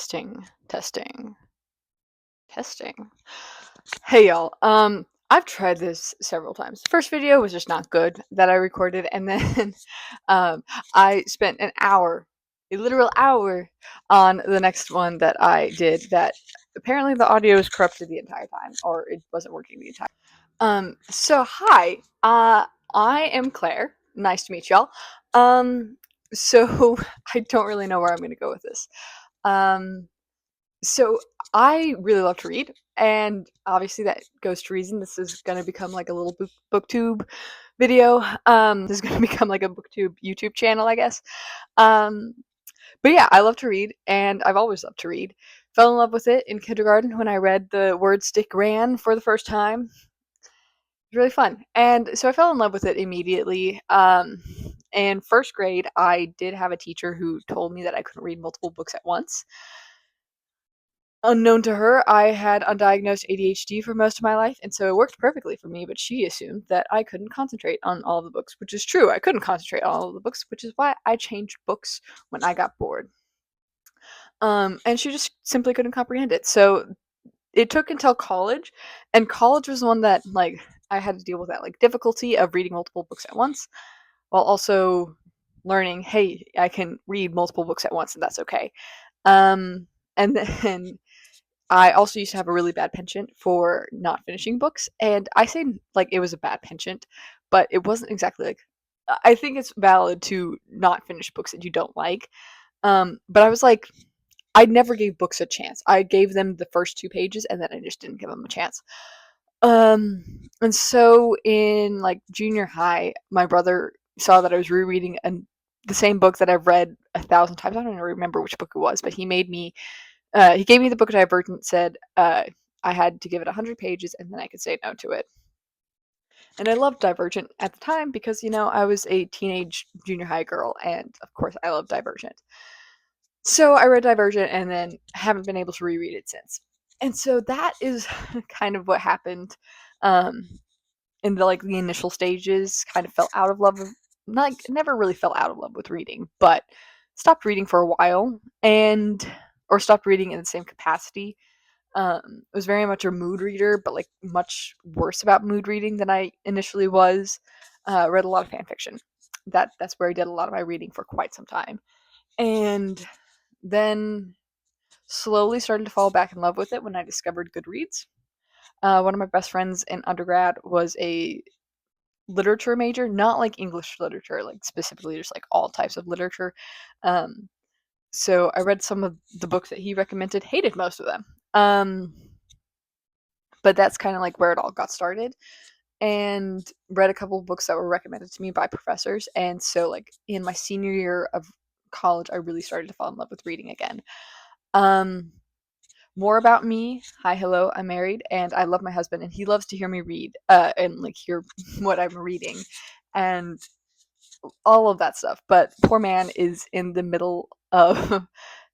Testing, testing, testing. Hey y'all. I've tried this several times. The first video was just not good that I recorded, and then um I spent an hour, a literal hour, on the next one that I did that apparently the audio is corrupted the entire time, or it wasn't working the entire. So hi. I am Claire. Nice to meet y'all. So I don't really know where I'm gonna go with this. Um so I really love to read, and obviously that goes to reason. This is gonna become like a little booktube video. This is gonna become like a booktube YouTube channel, I guess. Um, but yeah, I love to read, and I've always loved to read. Fell in love with it in kindergarten when I read The Word Stick Ran for the first time. It was really fun, and so I fell in love with it immediately. In first grade, I did have a teacher who told me that I couldn't read multiple books at once. Unknown to her, I had undiagnosed ADHD for most of my life, and so it worked perfectly for me, but she assumed that I couldn't concentrate on all of the books, which is true. I couldn't concentrate on all of the books, which is why I changed books when I got bored. And she just simply couldn't comprehend it. So it took until college, and college was the one that, like, I had to deal with that, like, difficulty of reading multiple books at once, while also learning, hey, I can read multiple books at once, and that's okay. And then I also used to have a really bad penchant for not finishing books, and I say like it was a bad penchant, but it wasn't exactly like. I think it's valid to not finish books that you don't like. But I was like, I never gave books a chance. I gave them the first 2 pages, and then I just didn't give them a chance. And so in like junior high, my brother saw that I was rereading the same book that I've read 1,000 times. I don't even remember which book it was, but he gave me the book Divergent, said I had to give it 100 pages and then I could say no to it. And I loved Divergent at the time because, I was a teenage junior high girl, and of course I loved Divergent. So I read Divergent and then haven't been able to reread it since. And so that is kind of what happened um, in the initial stages. Kind of fell out of love with, like, never really fell out of love with reading, but stopped reading for a while, or stopped reading in the same capacity. Was very much a mood reader, but like much worse about mood reading than I initially was. Read a lot of fan fiction. That's where I did a lot of my reading for quite some time, and then slowly started to fall back in love with it when I discovered Goodreads. One of my best friends in undergrad was a literature major, not like English literature, like specifically just like all types of literature. Um, so I read some of the books that he recommended, hated most of them. But that's kind of like where it all got started, and read a couple of books that were recommended to me by professors. And so, like, in my senior year of college, I really started to fall in love with reading again. Um, More about me. Hi, hello. I'm married, and I love my husband, and he loves to hear me read, and like hear what I'm reading, and all of that stuff. But poor man is in the middle of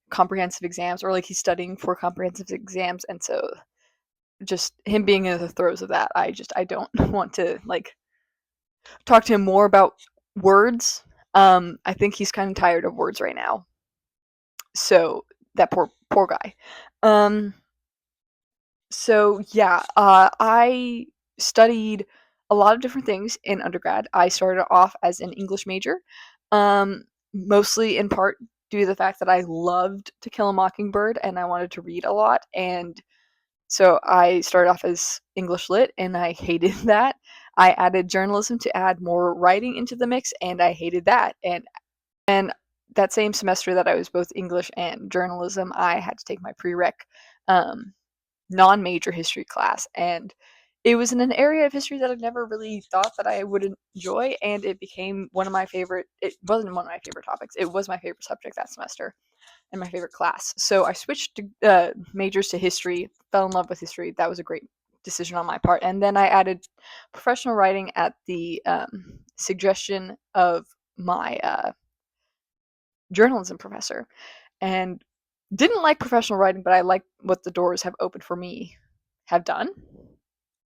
comprehensive exams, or like he's studying for comprehensive exams, and so just him being in the throes of that, I don't want to like talk to him more about words. I think he's kind of tired of words right now. So that poor guy. Um, so yeah, I studied a lot of different things in undergrad. I started off as an English major, mostly in part due to the fact that I loved To Kill a Mockingbird and I wanted to read a lot, and so I started off as English lit, and I hated that. I added journalism to add more writing into the mix, and I hated that. And that same semester that I was both English and journalism, I had to take my prereq um, non-major history class, and it was in an area of history that I never really thought that I would enjoy, and it became one of my favorite. It wasn't one of my favorite topics. It was my favorite subject that semester and my favorite class. So I switched to, majors to history, fell in love with history. That was a great decision on my part. And then I added professional writing at the suggestion of my journalism professor. And didn't like professional writing, but I like what the doors have opened for me have done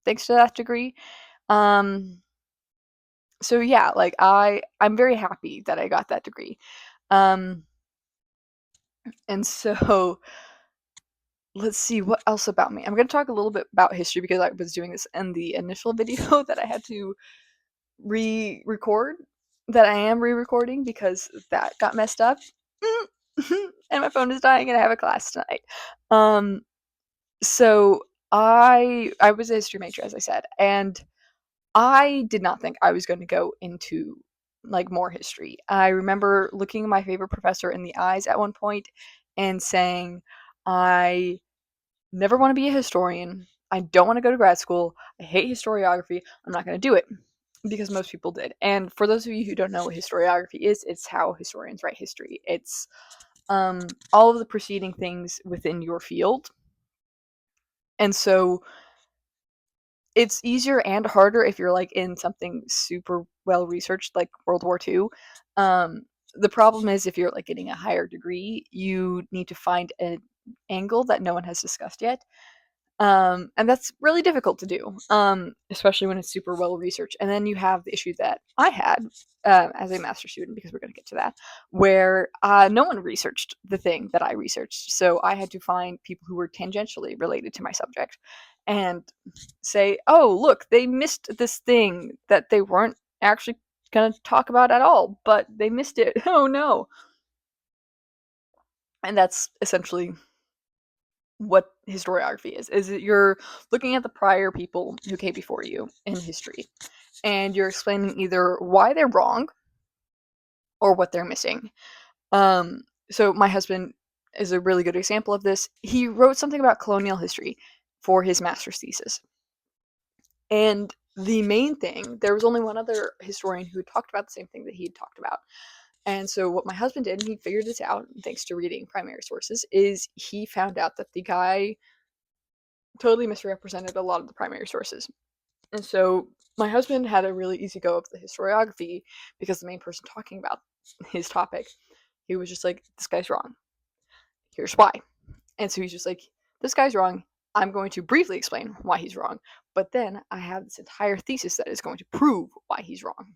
thanks to that degree. Um, so yeah, like I'm very happy that I got that degree. Um, and so let's see what else about me. I'm going to talk a little bit about history because I was doing this in the initial video that I had to re-record, that I am re-recording because that got messed up. And my phone is dying and I have a class tonight. Um so I was a history major, as I said, and I did not think I was going to go into like more history. I remember looking my favorite professor in the eyes at one point and saying, I never want to be a historian. I don't want to go to grad school. I hate historiography. I'm not going to do it because most people did. And for those of you who don't know what historiography is, it's how historians write history. It's all of the preceding things within your field. And so it's easier and harder if you're like in something super well researched like World War II. The problem is if you're like getting a higher degree, you need to find an angle that no one has discussed yet. And that's really difficult to do, especially when it's super well researched. And then you have the issue that I had as a master student, because we're going to get to that, where no one researched the thing that I researched. So I had to find people who were tangentially related to my subject and say, oh, look, they missed this thing that they weren't actually going to talk about at all, but they missed it. Oh no. And that's essentially what historiography is that you're looking at the prior people who came before you in history and you're explaining either why they're wrong or what they're missing. So my husband is a really good example of this. He wrote something about colonial history for his master's thesis, and the main thing, there was only one other historian who talked about the same thing that he had talked about. And so what my husband did, and he figured this out thanks to reading primary sources, is he found out that the guy totally misrepresented a lot of the primary sources. And so my husband had a really easy go of the historiography because the main person talking about his topic, he was just like, this guy's wrong. Here's why. And so he's just like, this guy's wrong. I'm going to briefly explain why he's wrong. But then I have this entire thesis that is going to prove why he's wrong.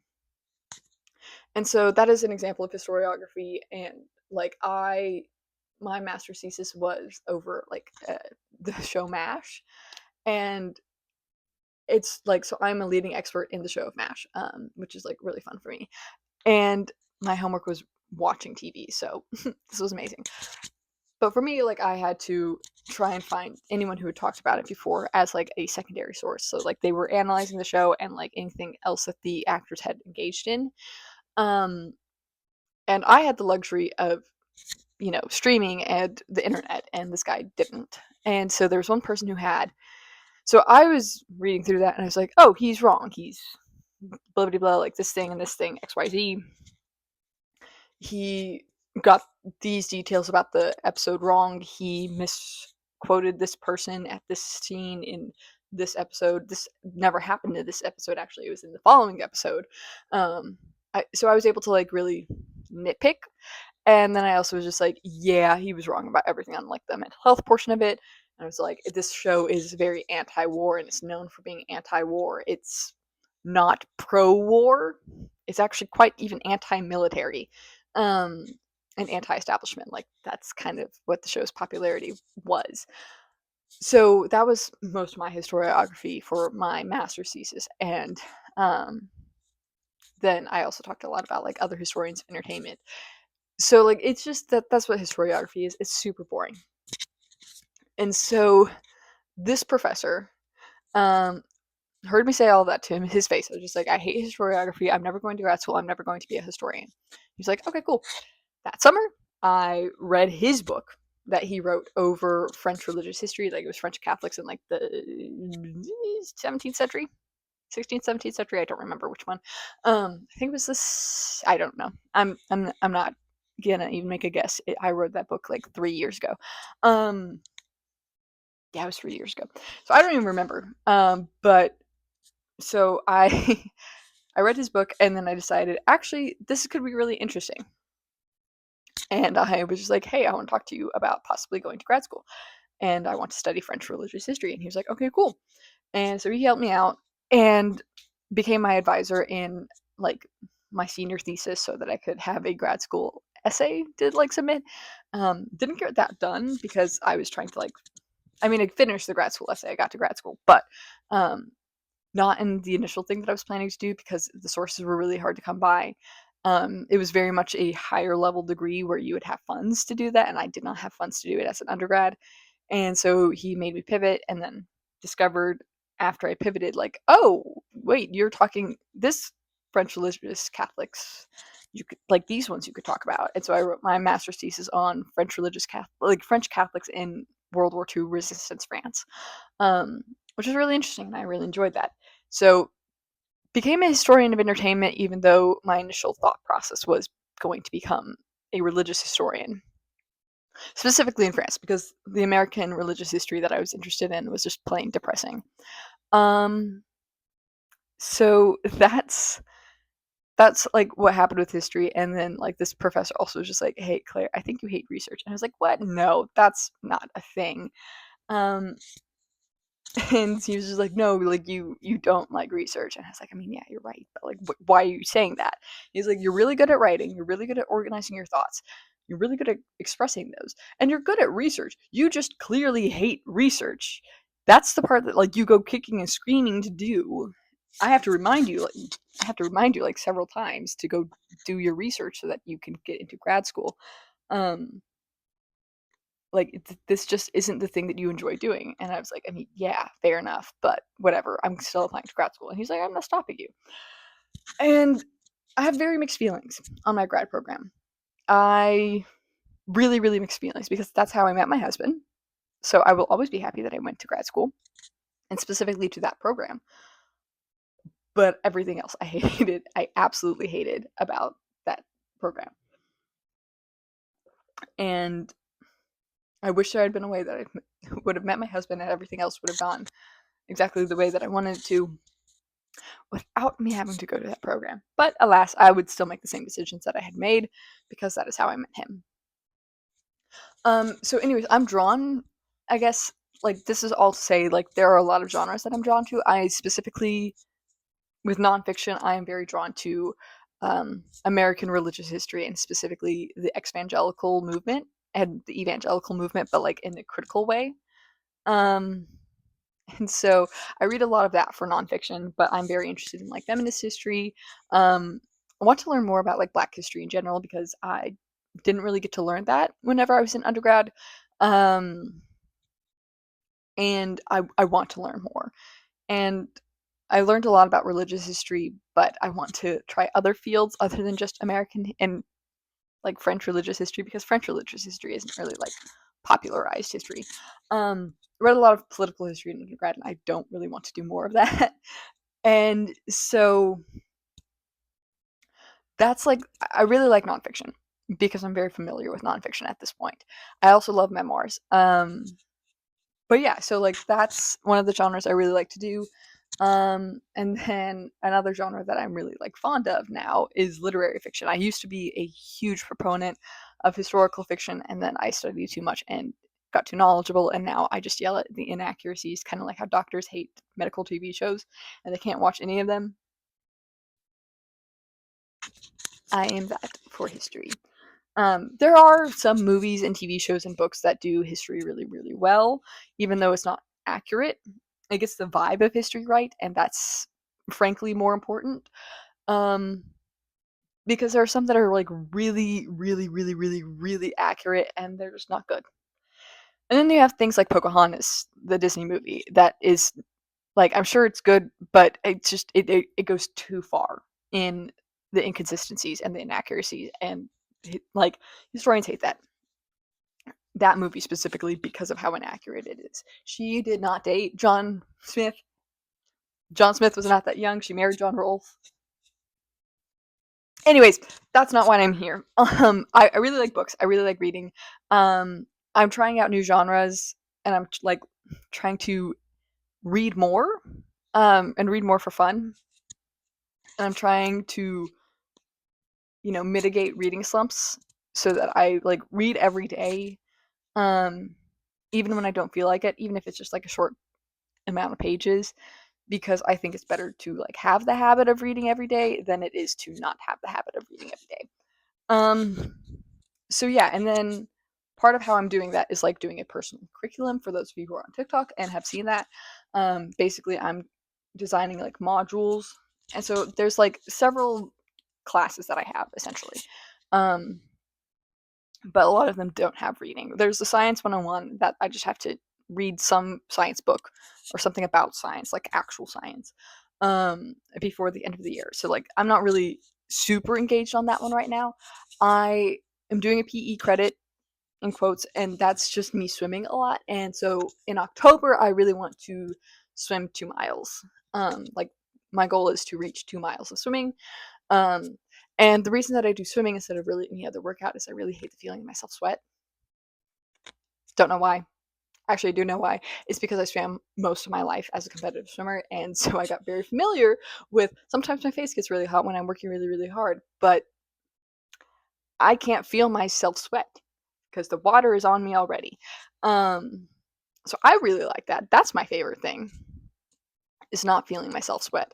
And so that is an example of historiography. And like my master's thesis was over like the show MASH. And it's like, so I'm a leading expert in the show of MASH, which is like really fun for me. And my homework was watching TV, so this was amazing. But for me, like, I had to try and find anyone who had talked about it before as like a secondary source. So like they were analyzing the show and like anything else that the actors had engaged in. Um, and I had the luxury of, you know, streaming and the internet, and this guy didn't. And so there was one person who had. So I was reading through that and I was like, oh, he's wrong. He's blah blah blah, like this thing and this thing, XYZ. He got these details about the episode wrong. He misquoted this person at this scene in this episode. This never happened in this episode, actually. It was in the following episode. So I was able to like really nitpick. And then I also was just like, yeah, he was wrong about everything on like the mental health portion of it. And I was like, this show is very anti-war and it's known for being anti-war. It's not pro-war. It's actually quite even anti-military, um, and anti-establishment. Like that's kind of what the show's popularity was. So that was most of my historiography for my master's thesis, and um, then I also talked a lot about like other historians of entertainment. So like it's just that's what historiography is. It's super boring. And so this professor um, heard me say all that to him, his face. I was just like, I hate historiography. I'm never going to grad school. I'm never going to be a historian. He's like, okay, cool. That summer, I read his book that he wrote over French religious history. Like it was French Catholics in like the 17th century, 16th, 17th century. I don't remember which one. I think it was this. I don't know. I'm not gonna even make a guess. I wrote that book like 3 years ago. Yeah, it was 3 years ago. So I don't even remember. But so I I read his book and then I decided actually this could be really interesting. And I was just like, hey, I want to talk to you about possibly going to grad school. And I want to study French religious history. And he was like, okay, cool. And so he helped me out and became my advisor in like my senior thesis so that I could have a grad school essay to like submit. Didn't get that done because I was trying to like I mean, I finished the grad school essay. I got to grad school, but um, not in the initial thing that I was planning to do because the sources were really hard to come by. It was very much a higher level degree where you would have funds to do that, and I did not have funds to do it as an undergrad. And so he made me pivot and then discovered after I pivoted, like, oh, wait, you're talking this French religious Catholics. You could like these ones you could talk about. And so I wrote my master's thesis on French religious Catholic, like French Catholics in World War II resistance France, um, which is really interesting, and I really enjoyed that. So became a historian of entertainment, even though my initial thought process was going to become a religious historian, specifically in France, because the American religious history that I was interested in was just plain depressing. Um, so that's like what happened with history, and then like this professor also was just like, "Hey, Claire, I think you hate research," and I was like, "What? No, that's not a thing." Um, and he was just like, "No, like you don't like research," and I was like, "I mean, yeah, you're right, but like, why are you saying that?" He's like, "You're really good at writing. You're really good at organizing your thoughts. You're really good at expressing those, and you're good at research. You just clearly hate research. That's the part that like you go kicking and screaming to do. I have to remind you, like several times to go do your research so that you can get into grad school. Um, like this just isn't the thing that you enjoy doing." And I was like, I mean, yeah, fair enough, but whatever, I'm still applying to grad school. And he's like, I'm not stopping you. And I have very mixed feelings on my grad program. I really, really mixed feelings because that's how I met my husband. So I will always be happy that I went to grad school and specifically to that program. But everything else I hated, I absolutely hated about that program. And I wish there had been a way that I would have met my husband and everything else would have gone exactly the way that I wanted it to without me having to go to that program. But alas, I would still make the same decisions that I had made because that is how I met him. So anyways, I'm drawn, I guess, like this is all to say, like there are a lot of genres that I'm drawn to. I specifically, with nonfiction, I am very drawn to American religious history and specifically the evangelical movement and the evangelical movement, but like in a critical way. Um, and so I read a lot of that for nonfiction, but I'm very interested in like feminist history. I want to learn more about like Black history in general because I didn't really get to learn that whenever I was in undergrad. Um, and I want to learn more. And I learned a lot about religious history, but I want to try other fields other than just American and like French religious history because French religious history isn't really like popularized history. Read a lot of political history in undergrad, and I don't really want to do more of that. And so that's like I really like nonfiction because I'm very familiar with nonfiction at this point. I also love memoirs. But yeah, so like that's one of the genres I really like to do. And then another genre that I'm really like fond of now is literary fiction. I used to be a huge proponent of historical fiction, and then I studied too much and got too knowledgeable, and now I just yell at the inaccuracies, kind of like how doctors hate medical TV shows and they can't watch any of them. I am that for history. There are some movies and TV shows and books that do history really, really well, even though it's not accurate. It gets the vibe of history right, and that's frankly more important. Um, because there are some that are like really, really, really, really, really accurate, and they're just not good. And then you have things like Pocahontas, the Disney movie, that is like I'm sure it's good, but it goes too far in the inconsistencies and the inaccuracies, and like historians hate that movie specifically because of how inaccurate it is. She did not date John Smith. John Smith was not that young. She married John Rolfe. Anyways, that's not why I'm here. I really like books. I really like reading. I'm trying out new genres, and I'm like trying to read more, and read more for fun. And I'm trying to, mitigate reading slumps so that I like read every day, um, even when I don't feel like it, even if it's just like a short amount of pages, because I think it's better to like have the habit of reading every day than it is to not have the habit of reading every day. Um, so yeah, and then part of how I'm doing that is like doing a personal curriculum for those of you who are on TikTok and have seen that. Basically, I'm designing like modules, and so there's like several classes that I have essentially. Um, but a lot of them don't have reading. There's the Science 101 that I just have to read some science book or something about science, like actual science, before the end of the year. So like I'm not really super engaged on that one right now. I am doing a PE credit in quotes, and that's just me swimming a lot. And so in October, I really want to swim 2 miles. Like my goal is to reach 2 miles of swimming. Um, and the reason that I do swimming instead of really any other workout is I really hate the feeling of myself sweat. Don't know why. Actually, I do know why. It's because I swam most of my life as a competitive swimmer, and so I got very familiar with sometimes my face gets really hot when I'm working really, really hard, but I can't feel myself sweat because the water is on me already. Um, so I really like that. That's my favorite thing, is not feeling myself sweat.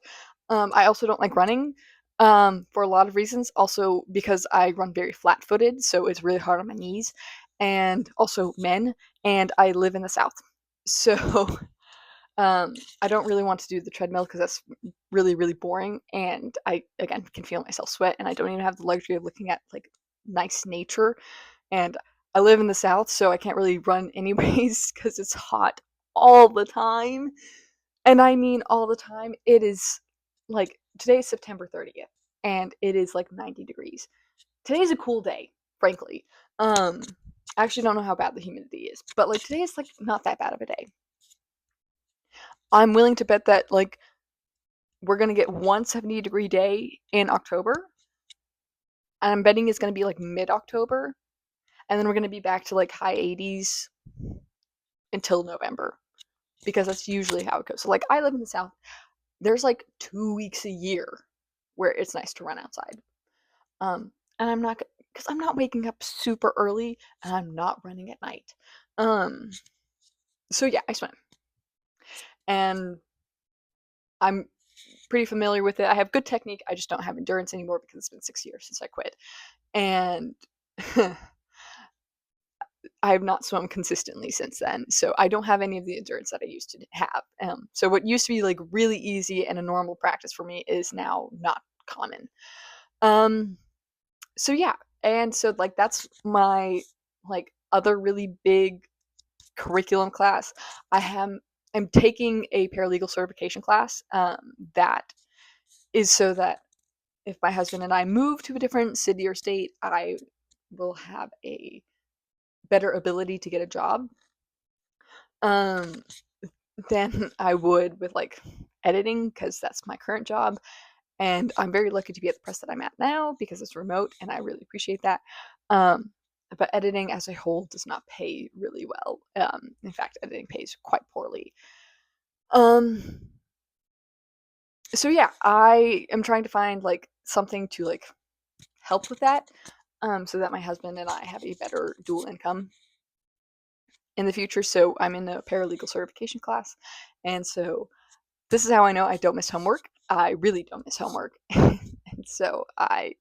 I also don't like running for a lot of reasons. Also because I run very flat-footed, so it's really hard on my knees, and also men, and I live in the South. So I don't really want to do the treadmill because that's really, really boring, and I, again, can feel myself sweat, and I don't even have the luxury of looking at, like, nice nature, and I live in the South, so I can't really run anyways because it's hot all the time. And I mean all the time. It is like today's September 30th and it is like 90 degrees. Today's a cool day, frankly. I actually don't know how bad the humidity is, but like today is like not that bad of a day. I'm willing to bet that like we're gonna get one 70-degree day in October. And I'm betting it's gonna be like mid-October. And then we're gonna be back to like high 80s until November. Because that's usually how it goes. So like I live in the South. There's like 2 weeks a year where it's nice to run outside. And I'm not, because I'm not waking up super early and I'm not running at night. Um, so yeah, I swim. And I'm pretty familiar with it. I have good technique. I just don't have endurance anymore because it's been 6 years since I quit. And I have not swum consistently since then. So I don't have any of the endurance that I used to have. So what used to be like really easy and a normal practice for me is now not common. So yeah, and so like that's my like other really big curriculum class. I'm taking a paralegal certification class that is so that if my husband and I move to a different city or state, I will have a better ability to get a job um, than I would with like editing because that's my current job. And I'm very lucky to be at the press that I'm at now because it's remote and I really appreciate that. Um, but editing as a whole does not pay really well. In fact, editing pays quite poorly. Um, so yeah, I am trying to find like something to like help with that, so that my husband and I have a better dual income in the future. So I'm in a paralegal certification class, and so this is how I know I don't miss homework. I really don't miss homework, and so I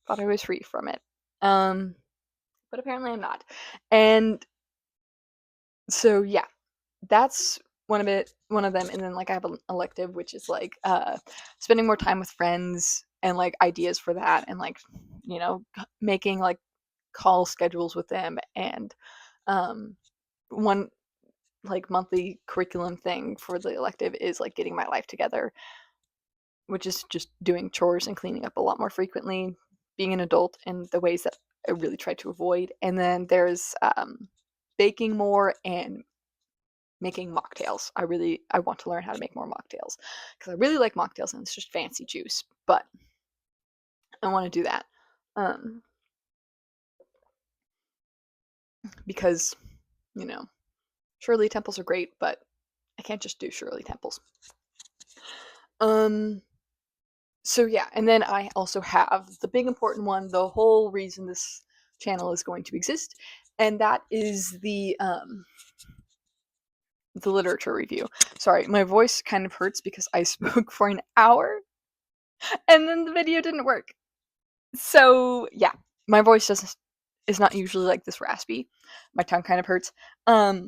thought I was free from it. But apparently I'm not. And so yeah, that's one of them. And then like I have an elective which is like spending more time with friends and like ideas for that and like, making like call schedules with them and um one like monthly curriculum thing for the elective is like getting my life together, which is just doing chores and cleaning up a lot more frequently, being an adult in the ways that I really try to avoid. And then there's baking more and making mocktails. I want to learn how to make more mocktails because I really like mocktails and it's just fancy juice, but I want to do that um, because Shirley Temples are great, but I can't just do Shirley Temples. Um, So yeah, and then I also have the big important one, the whole reason this channel is going to exist, and that is the literature review. Sorry, my voice kind of hurts because I spoke for an hour and then the video didn't work. So yeah, my voice doesn't is not usually like this raspy. My tongue kind of hurts. But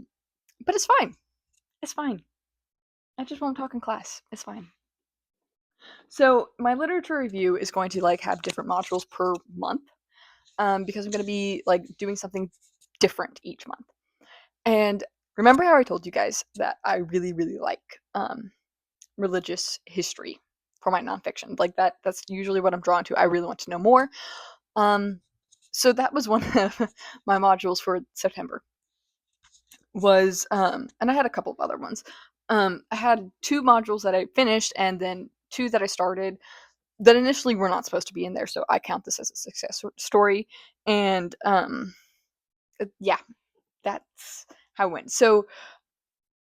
it's fine. It's fine. I just won't talk in class. It's fine. So my literature review is going to like have different modules per month, because I'm going to be like doing something different each month. And remember how I told you guys that I really, really like religious history for my nonfiction? Like that's usually what I'm drawn to. I really want to know more. So that was one of my modules for September. Was and I had a couple of other ones. I had two modules that I finished, and then two that I started that initially were not supposed to be in there. So I count this as a success story. And yeah, that's how it went. So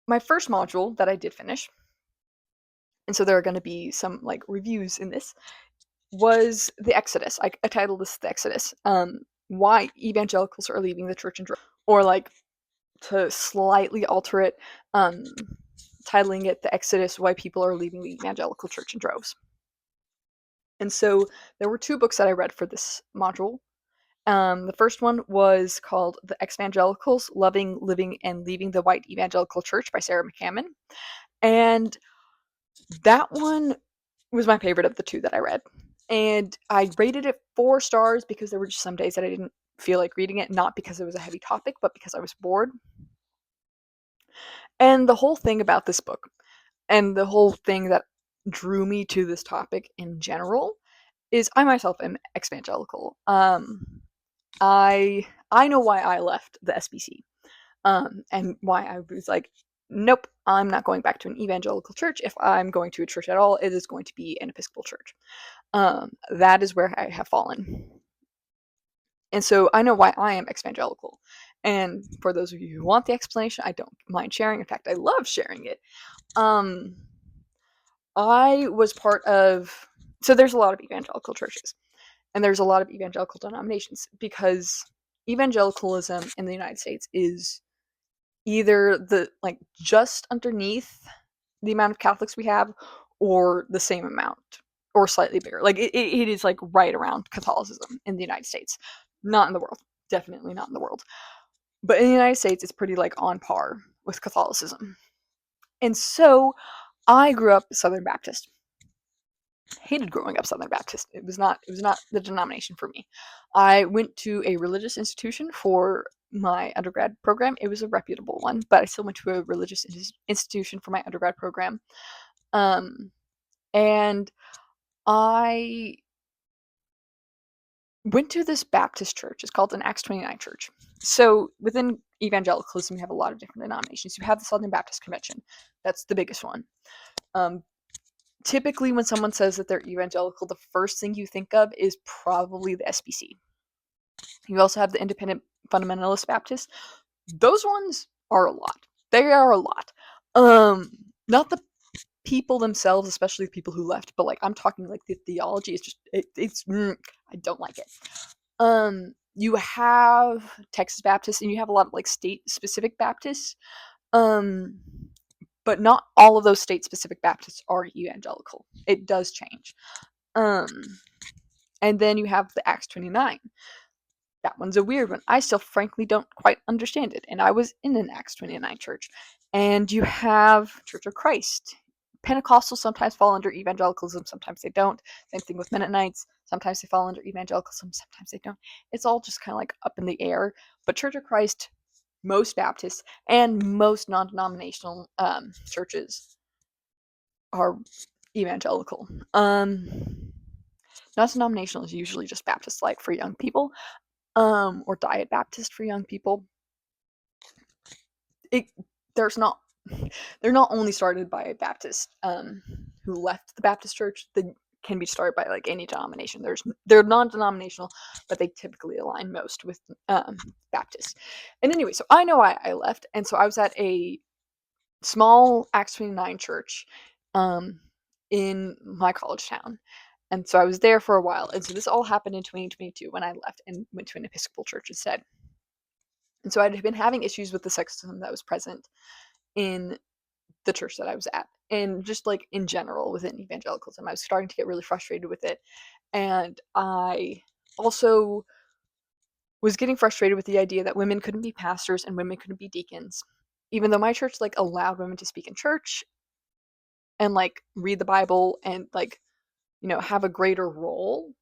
my first module that I did finish, and so there are going to be some like reviews in this, was the Exodus. I titled this the Exodus. Why evangelicals are leaving the church in droves, or like to slightly alter it, titling it the Exodus: Why People Are Leaving the Evangelical Church in Droves. And so there were two books that I read for this module. The first one was called The Evangelicals: Loving, Living, and Leaving the White Evangelical Church by Sarah McCammon. And that one was my favorite of the two that I read. And I rated it 4 stars because there were just some days that I didn't feel like reading it, not because it was a heavy topic, but because I was bored. And the whole thing about this book, and the whole thing that drew me to this topic in general, is I myself am evangelical. I know why I left the SBC, and why I was like, nope, I'm not going back to an evangelical church. If I'm going to a church at all, it is going to be an Episcopal church. That is where I have fallen. And so I know why I am evangelical. And for those of you who want the explanation, I don't mind sharing. In fact, I love sharing it. I was part of, so there's a lot of evangelical churches, and there's a lot of evangelical denominations, because evangelicalism in the United States is either the like just underneath the amount of Catholics we have, or the same amount, or slightly bigger. Like it is like right around Catholicism in the United States, not in the world, definitely not in the world, but in the United States it's pretty like on par with Catholicism. And so I grew up Southern Baptist. Hated growing up Southern Baptist. It was not the denomination for me. I went to a religious institution for my undergrad program. It was a reputable one, but I still went to a religious institution for my undergrad program. And I went to this Baptist church. It's called an Acts 29 church. So within evangelicalism, you have a lot of different denominations. You have the Southern Baptist Convention. That's the biggest one. Typically, when someone says that they're evangelical, the first thing you think of is probably the SBC. You also have the Independent Fundamentalist Baptist. Those ones are a lot. They are a lot. Not the people themselves, especially the people who left, but like I'm talking like the theology is just I don't like it. You have Texas Baptists, and you have a lot of like state specific Baptists. But not all of those state specific Baptists are evangelical. It does change. And then you have the Acts 29. That one's a weird one. I still frankly don't quite understand it. And I was in an Acts 29 church. And you have Church of Christ. Pentecostals sometimes fall under evangelicalism, sometimes they don't. Same thing with Mennonites. Sometimes they fall under evangelicalism, sometimes they don't. It's all just kind of like up in the air. But Church of Christ, most Baptists, and most non-denominational churches are evangelical. Non-denominational is usually just Baptist, like for young people, or Diet Baptist for young people. There's not They're not only started by a Baptist who left the Baptist church. They can be started by like any denomination. They're non-denominational, but they typically align most with Baptists. And anyway, so I know I left, and so I was at a small Acts 29 church in my college town. And so I was there for a while. And so this all happened in 2022 when I left and went to an Episcopal church instead. And so I'd been having issues with the sexism that was present in the church that I was at, and just like in general within evangelicalism. I was starting to get really frustrated with it. And I also was getting frustrated with the idea that women couldn't be pastors and women couldn't be deacons, even though my church like allowed women to speak in church and like read the Bible and like, you know, have a greater role.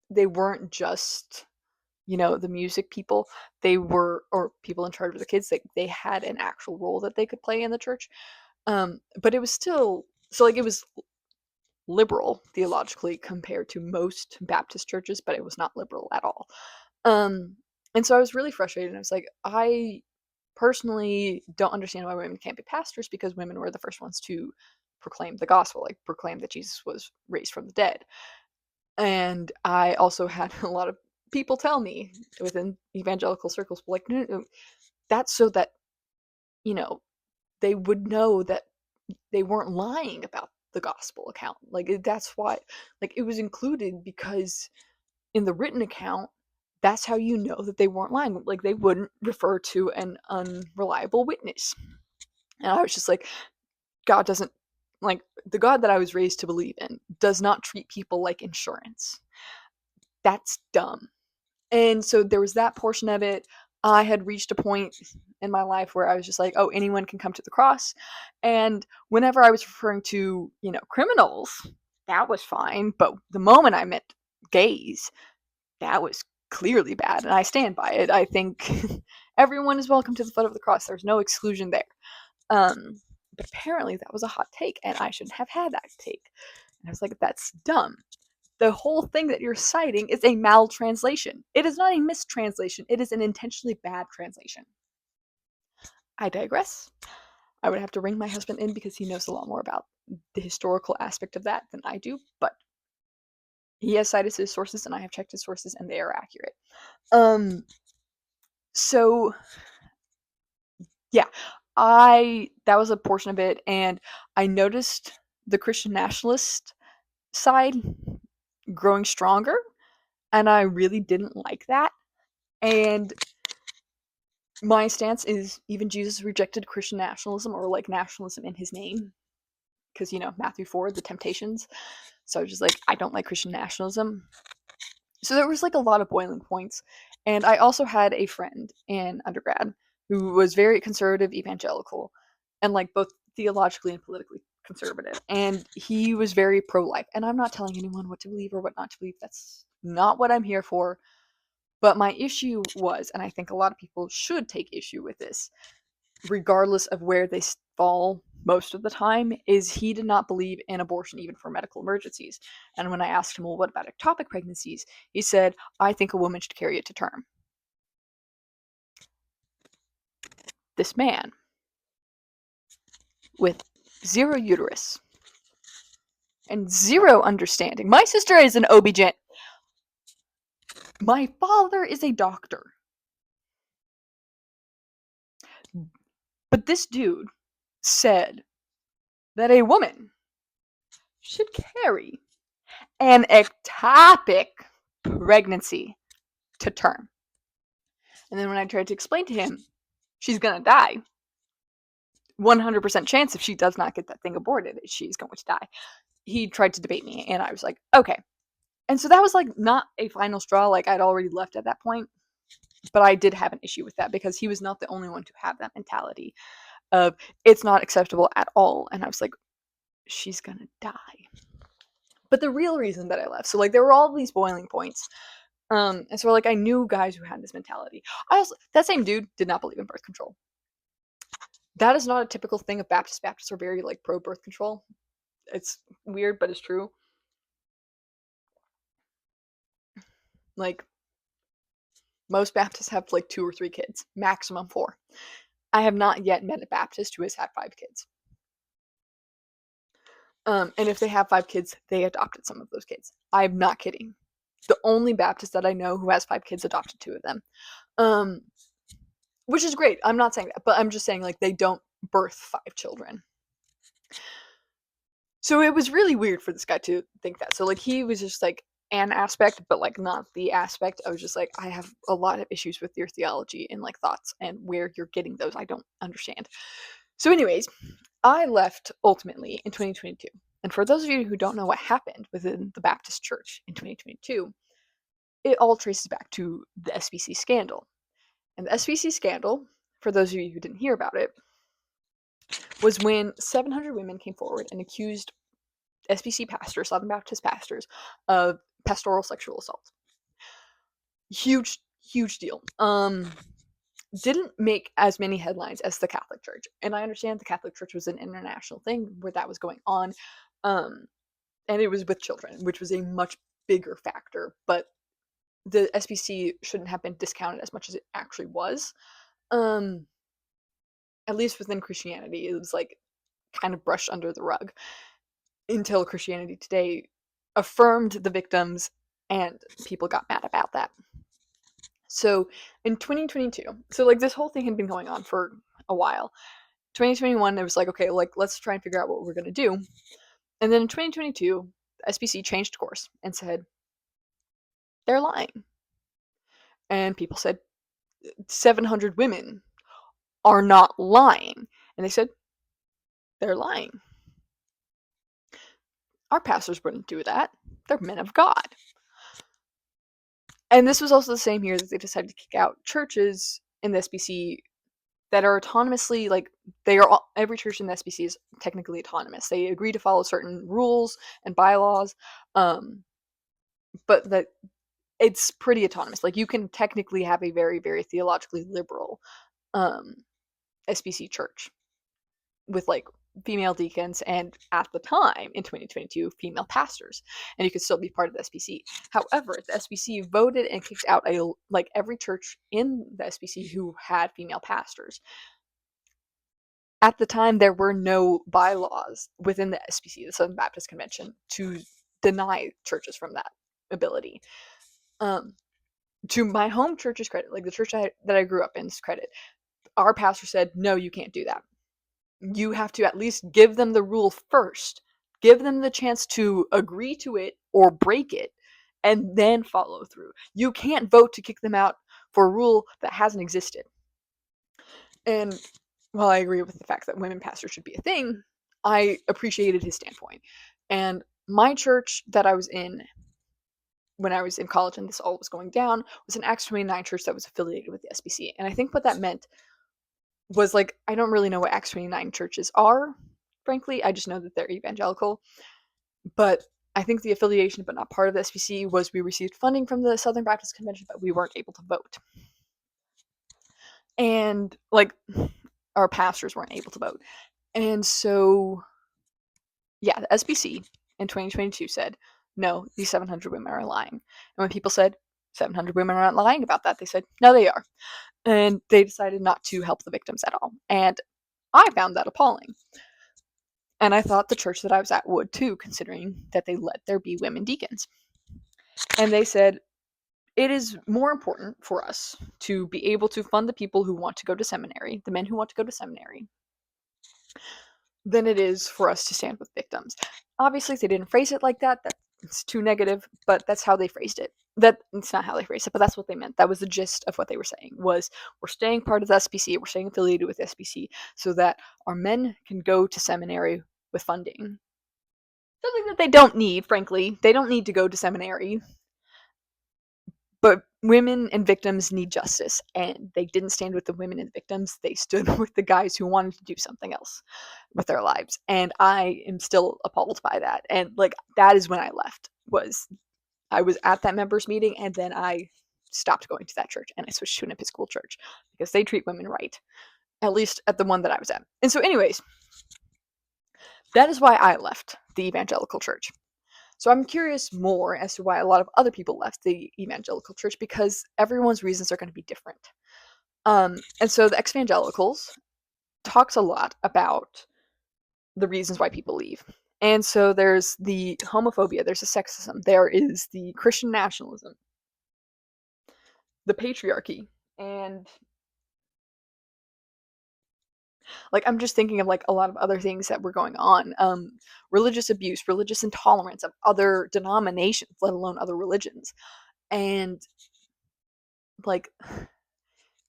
They weren't just, you know, the music people. They were, or people in charge of the kids. They had an actual role that they could play in the church. But it was still, so like it was liberal theologically compared to most Baptist churches, but it was not liberal at all. Um, and so I was really frustrated. And I was like, I personally don't understand why women can't be pastors, because women were the first ones to proclaim the gospel, like proclaim that Jesus was raised from the dead. And I also had a lot of people tell me within evangelical circles, like, no, no, no, that's so that, you know, they would know that they weren't lying about the gospel account. Like, that's why, like, it was included because in the written account, that's how you know that they weren't lying. Like, they wouldn't refer to an unreliable witness. And I was just like, God doesn't, like, the God that I was raised to believe in does not treat people like insurance. That's dumb. And so there was that portion of it. I had reached a point in my life where I was just like, oh, anyone can come to the cross. And whenever I was referring to, you know, criminals, that was fine. But the moment I meant gays, that was clearly bad. And I stand by it. I think everyone is welcome to the foot of the cross. There's no exclusion there. But apparently that was a hot take, and I shouldn't have had that take. And I was like, that's dumb. The whole thing that you're citing is a maltranslation. It is not a mistranslation. It is an intentionally bad translation. I digress. I would have to ring my husband in because he knows a lot more about the historical aspect of that than I do, but he has cited his sources and I have checked his sources and they are accurate. So yeah, that was a portion of it, and I noticed the Christian nationalist side growing stronger, and I really didn't like that. And my stance is even Jesus rejected Christian nationalism, or like nationalism in his name, because, you know, Matthew 4, the temptations. So I was just like, I don't like Christian nationalism. So there was like a lot of boiling points. And I also had a friend in undergrad who was very conservative evangelical, and like both theologically and politically conservative. And he was very pro-life. And I'm not telling anyone what to believe or what not to believe. That's not what I'm here for. But my issue was, and I think a lot of people should take issue with this, regardless of where they fall most of the time, is he did not believe in abortion even for medical emergencies. And when I asked him, well, what about ectopic pregnancies? He said, I think a woman should carry it to term. This man with zero uterus and zero understanding. My sister is an OB-GYN. My father is a doctor. But this dude said that a woman should carry an ectopic pregnancy to term. And then when I tried to explain to him, she's gonna die. 100% chance if she does not get that thing aborted, she's going to die. He tried to debate me, and I was like, okay. And so that was like not a final straw, like I'd already left at that point. But I did have an issue with that because he was not the only one to have that mentality of it's not acceptable at all. And I was like, she's gonna die. But the real reason that I left, so like there were all these boiling points. And so like I knew guys who had this mentality. That same dude did not believe in birth control. That is not a typical thing of Baptists. Baptists are very like pro birth control. It's weird, but it's true. Like most Baptists have like 2 or 3 kids, maximum 4. I have not yet met a Baptist who has had 5 kids. And if they have 5 kids, they adopted some of those kids. I'm not kidding. The only Baptist that I know who has 5 kids adopted 2 of them. Which is great. I'm not saying that, but I'm just saying like they don't birth 5 children. So it was really weird for this guy to think that. So like he was just like an aspect, but like not the aspect. I was just like, I have a lot of issues with your theology and like thoughts and where you're getting those. I don't understand. So anyways, I left ultimately in 2022. And for those of you who don't know what happened within the Baptist church in 2022, it all traces back to the SBC scandal. And the SBC scandal, for those of you who didn't hear about it, was when 700 women came forward and accused SBC pastors, Southern Baptist pastors, of pastoral sexual assault. Huge, huge deal. Didn't make as many headlines as the Catholic Church. And I understand the Catholic Church was an international thing where that was going on. And it was with children, which was a much bigger factor. But the SBC shouldn't have been discounted as much as it actually was. At least within Christianity, it was like kind of brushed under the rug until Christianity Today affirmed the victims, and people got mad about that. So in 2022, so like this whole thing had been going on for a while. 2021, it was like, okay, like let's try and figure out what we're gonna do. And then in 2022, the SBC changed course and said they're lying. And people said 700 women are not lying. And they said they're lying. Our pastors wouldn't do that. They're men of God. And this was also the same year that they decided to kick out churches in the SBC that are autonomously, like, every church in the SBC is technically autonomous. They agree to follow certain rules and bylaws, but that it's pretty autonomous. Like, you can technically have a very, very theologically liberal SBC church with, like, female deacons and, at the time, in 2022, female pastors. And you could still be part of the SBC. However, the SBC voted and kicked out every church in the SBC who had female pastors. At the time, there were no bylaws within the SBC, the Southern Baptist Convention, to deny churches from that ability. To my home church's credit, like the church that I grew up in's credit, our pastor said, no, you can't do that. You have to at least give them the rule first. Give them the chance to agree to it or break it, and then follow through. You can't vote to kick them out for a rule that hasn't existed. And while I agree with the fact that women pastors should be a thing, I appreciated his standpoint. And my church that I was in when I was in college and this all was going down was an Acts 29 church that was affiliated with the SBC. And I think what that meant was, like, I don't really know what Acts 29 churches are, frankly. I just know that they're evangelical. But I think the affiliation, but not part of the SBC, was we received funding from the Southern Baptist Convention, but we weren't able to vote. And, like, our pastors weren't able to vote. And so, yeah, the SBC in 2022 said, no, these 700 women are lying. And when people said 700 women are not lying about that, they said, no, they are. And they decided not to help the victims at all. And I found that appalling. And I thought the church that I was at would too, considering that they let there be women deacons. And they said, it is more important for us to be able to fund the people who want to go to seminary, the men who want to go to seminary, than it is for us to stand with victims. Obviously, they didn't phrase it like that. That's too negative, but that's how they phrased it. It's not how they phrased it, but that's what they meant. That was the gist of what they were saying, was we're staying part of the SBC, we're staying affiliated with SBC, so that our men can go to seminary with funding. Something that they don't need, frankly. They don't need to go to seminary. But women and victims need justice, and they didn't stand with the women and the victims. They stood with the guys who wanted to do something else with their lives. And I am still appalled by that. And, like, that is when I left. I was at that members meeting, and then I stopped going to that church, and I switched to an Episcopal church because they treat women right, at least at the one that I was at. And so, anyways, that is why I left the evangelical church. So I'm curious more as to why a lot of other people left the evangelical church, because everyone's reasons are going to be different. And so the ex-evangelicals talks a lot about the reasons why people leave. And so there's the homophobia, there's the sexism, there is the Christian nationalism, the patriarchy, and, like, I'm just thinking of, like, a lot of other things that were going on. Religious abuse, religious intolerance of other denominations, let alone other religions. And, like,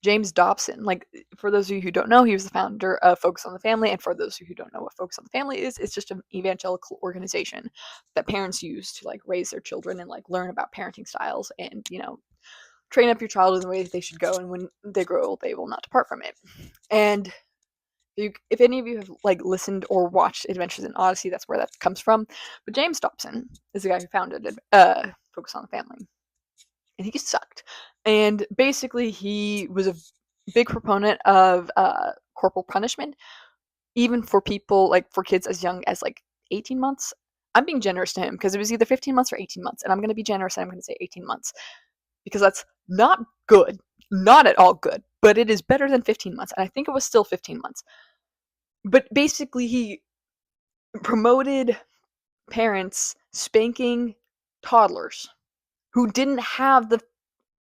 James Dobson, like, for those of you who don't know, he was the founder of Focus on the Family, and for those of you who don't know what Focus on the Family is, it's just an evangelical organization that parents use to like raise their children and like learn about parenting styles and, you know, train up your child in the way that they should go, and when they grow old, they will not depart from it. And if any of you have like listened or watched Adventures in Odyssey, that's where that comes from. But James Dobson is the guy who founded Focus on the Family, and he sucked. And basically, he was a big proponent of corporal punishment, even for people like for kids as young as like 18 months. I'm being generous to him because it was either 15 months or 18 months, and I'm going to be generous and I'm going to say 18 months because that's not good, not at all good, but it is better than 15 months, and I think it was still 15 months. But basically, he promoted parents spanking toddlers who didn't have the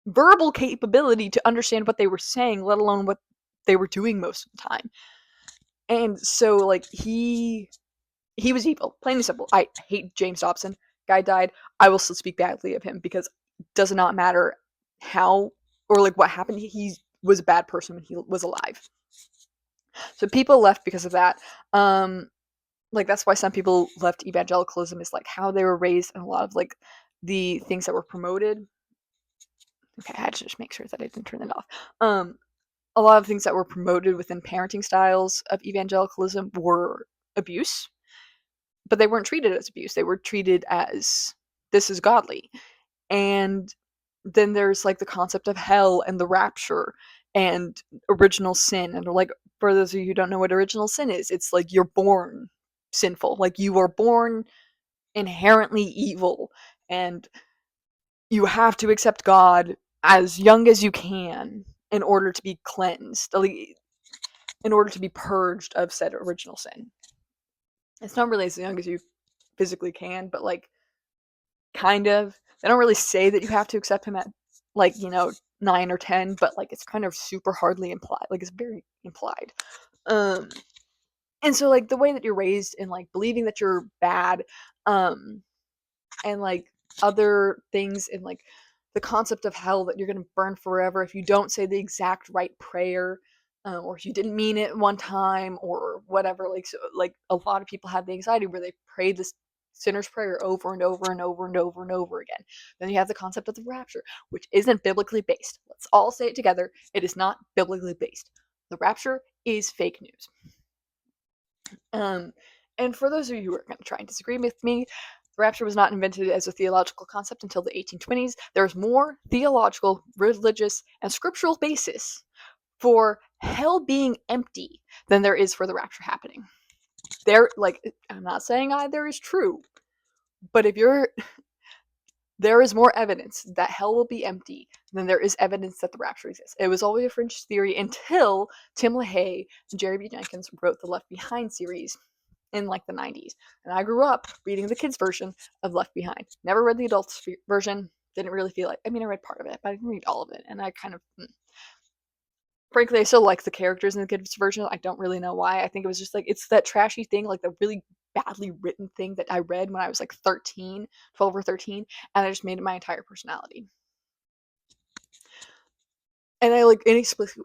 verbal capability to understand what they were saying, let alone what they were doing most of the time. And so, like, he was evil, plain and simple. I hate James Dobson. Guy died. I will still speak badly of him because it does not matter how or like what happened. He was a bad person when he was alive. So people left because of that. Like that's why some people left evangelicalism, is like how they were raised, and a lot of like the things that were promoted. Okay, I had to just make sure that I didn't turn it off. A lot of things that were promoted within parenting styles of evangelicalism were abuse, but they weren't treated as abuse. They were treated as this is godly. And then there's like the concept of hell and the rapture and original sin. And like, for those of you who don't know what original sin is, it's like you're born sinful. Like you are born inherently evil, and you have to accept God as young as you can in order to be cleansed, in order to be purged of said original sin. It's not really as young as you physically can, but like kind of. They don't really say that you have to accept him at like, you know, 9 or 10, but like it's kind of super hardly implied. Like it's very implied. Um and so like the way that you're raised in like believing that you're bad, um and like other things in like the concept of hell, that you're going to burn forever if you don't say the exact right prayer, or if you didn't mean it one time or whatever. Like so, like a lot of people have the anxiety where they pray this sinner's prayer over and over and over and over and over again. Then you have the concept of the rapture, which isn't biblically based. Let's all say it together. It is not biblically based. The rapture is fake news. Um, and for those of you who are going to try and disagree with me, the rapture was not invented as a theological concept until the 1820s. There is more theological, religious, and scriptural basis for hell being empty than there is for the rapture happening. There, like, I'm not saying either is true, but there is more evidence that hell will be empty than there is evidence that the rapture exists. It was always a fringe theory until Tim LaHaye and Jerry B. Jenkins wrote the Left Behind series in like the 90s. And I grew up reading the kids' version of Left Behind. Never read the adults version. Didn't really feel like, I mean, I read part of it, but I didn't read all of it. And I kind of, frankly, I still like the characters in the kids' version. I don't really know why. I think it was just like, it's that trashy thing, like the really badly written thing that I read when I was like 13, 12 or 13, and I just made it my entire personality. And I like inexplicably,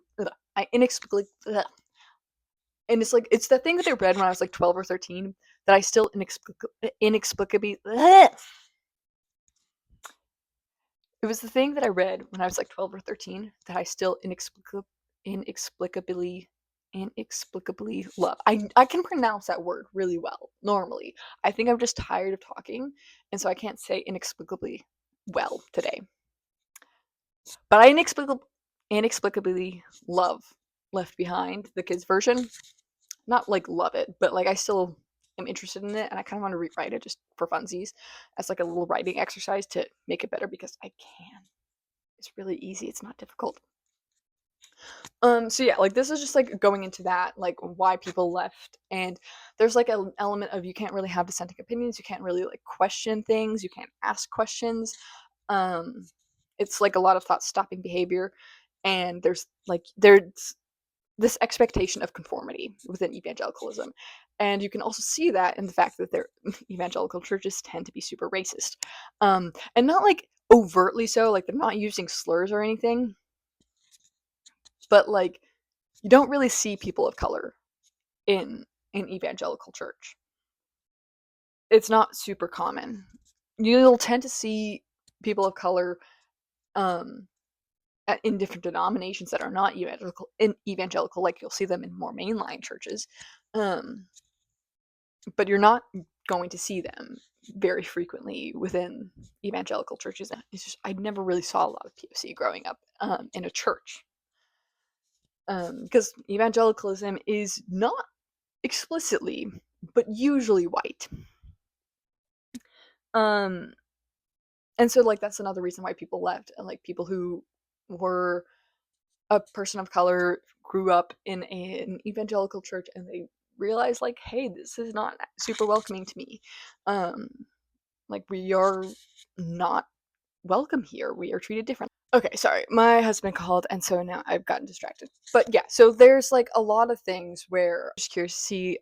and it's like, it's that thing that I read when I was like 12 or 13 that I still inexplicably, it was the thing that I read when I was like 12 or 13 that I still inexplicably love. I can pronounce that word really well normally. I think I'm just tired of talking, and so I can't say inexplicably well today. But I inexplicably love Left Behind, the kids version. Not like love it, but like I still am interested in it, and I kind of want to rewrite it just for funsies as like a little writing exercise to make it better, because I can. It's really easy. It's not difficult. So yeah, like this is just like going into that, like why people left, and there's like an element of you can't really have dissenting opinions, you can't really like question things, you can't ask questions. Um, it's like a lot of thought stopping behavior, and there's this expectation of conformity within evangelicalism, and you can also see that in the fact that their evangelical churches tend to be super racist, and not like overtly so, like they're not using slurs or anything, but like you don't really see people of color in an evangelical church. It's not super common. You'll tend to see people of color um, in different denominations that are not evangelical, like you'll see them in more mainline churches, um, but you're not going to see them very frequently within evangelical churches. It's just I never really saw a lot of POC growing up in a church, because evangelicalism is not explicitly, but usually white. Um, and so like that's another reason why people left, and like people who were a person of color grew up in an evangelical church and they realized like, hey, this is not super welcoming to me. Um, like we are not welcome here. We are treated differently. Okay, sorry. My husband called and so now I've gotten distracted. But yeah, so there's like a lot of things where I'm just curious to see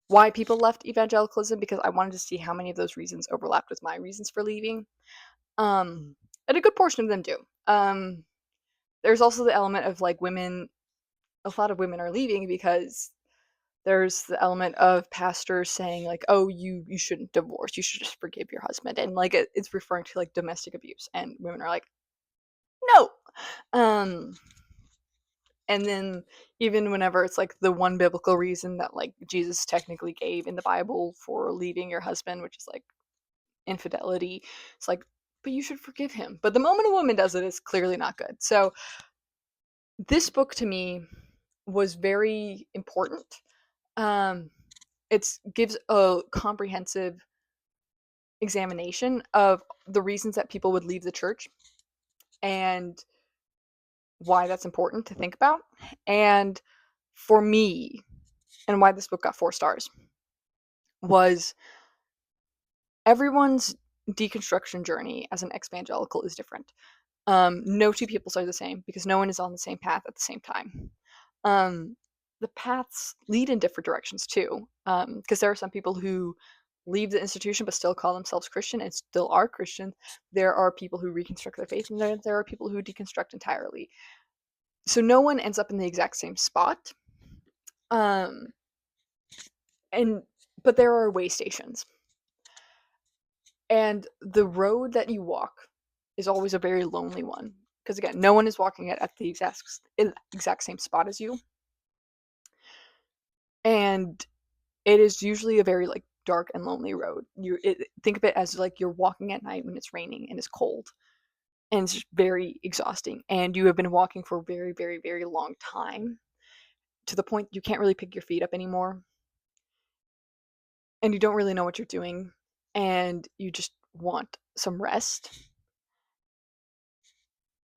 why people left evangelicalism, because I wanted to see how many of those reasons overlapped with my reasons for leaving. And a good portion of them do. There's also the element of like women, a lot of women are leaving because there's the element of pastors saying like, oh, you shouldn't divorce, you should just forgive your husband, and like it's referring to like domestic abuse, and women are like, no. um and then even whenever it's like the one biblical reason that like Jesus technically gave in the Bible for leaving your husband, which is like infidelity, it's like, but you should forgive him. But the moment a woman does it, it's clearly not good. So this book to me was very important. It gives a comprehensive examination of the reasons that people would leave the church and why that's important to think about. And for me, and why this book got 4 stars, was everyone's deconstruction journey as an evangelical is different. No two people are the same because no one is on the same path at the same time. The paths lead in different directions too, because there are some people who leave the institution but still call themselves Christian and still are Christian. There are people who reconstruct their faith, and there are people who deconstruct entirely. So no one ends up in the exact same spot. Um, and but there are way stations, and the road that you walk is always a very lonely one because again, no one is walking it at the exact same spot as you, and it is usually a very like dark and lonely road. Think of it as like you're walking at night when it's raining and it's cold, and it's just very exhausting. And you have been walking for a very, very, very long time to the point you can't really pick your feet up anymore, and you don't really know what you're doing, and you just want some rest.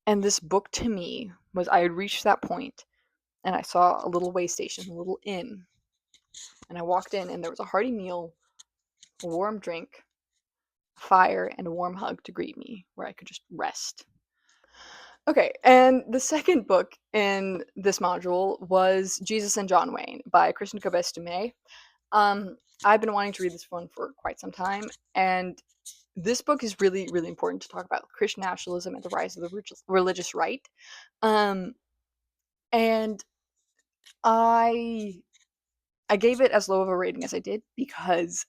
And this book to me was, I had reached that point and I saw a little way station, a little inn, and I walked in and there was a hearty meal, a warm drink, fire, and a warm hug to greet me where I could just rest. Okay, and the second book in this module was Jesus and John Wayne by Kristen Cobes-Dumais. I've been wanting to read this one for quite some time, and this book is really, really important to talk about Christian nationalism and the rise of the religious right. Um, and I gave it as low of a rating as I did because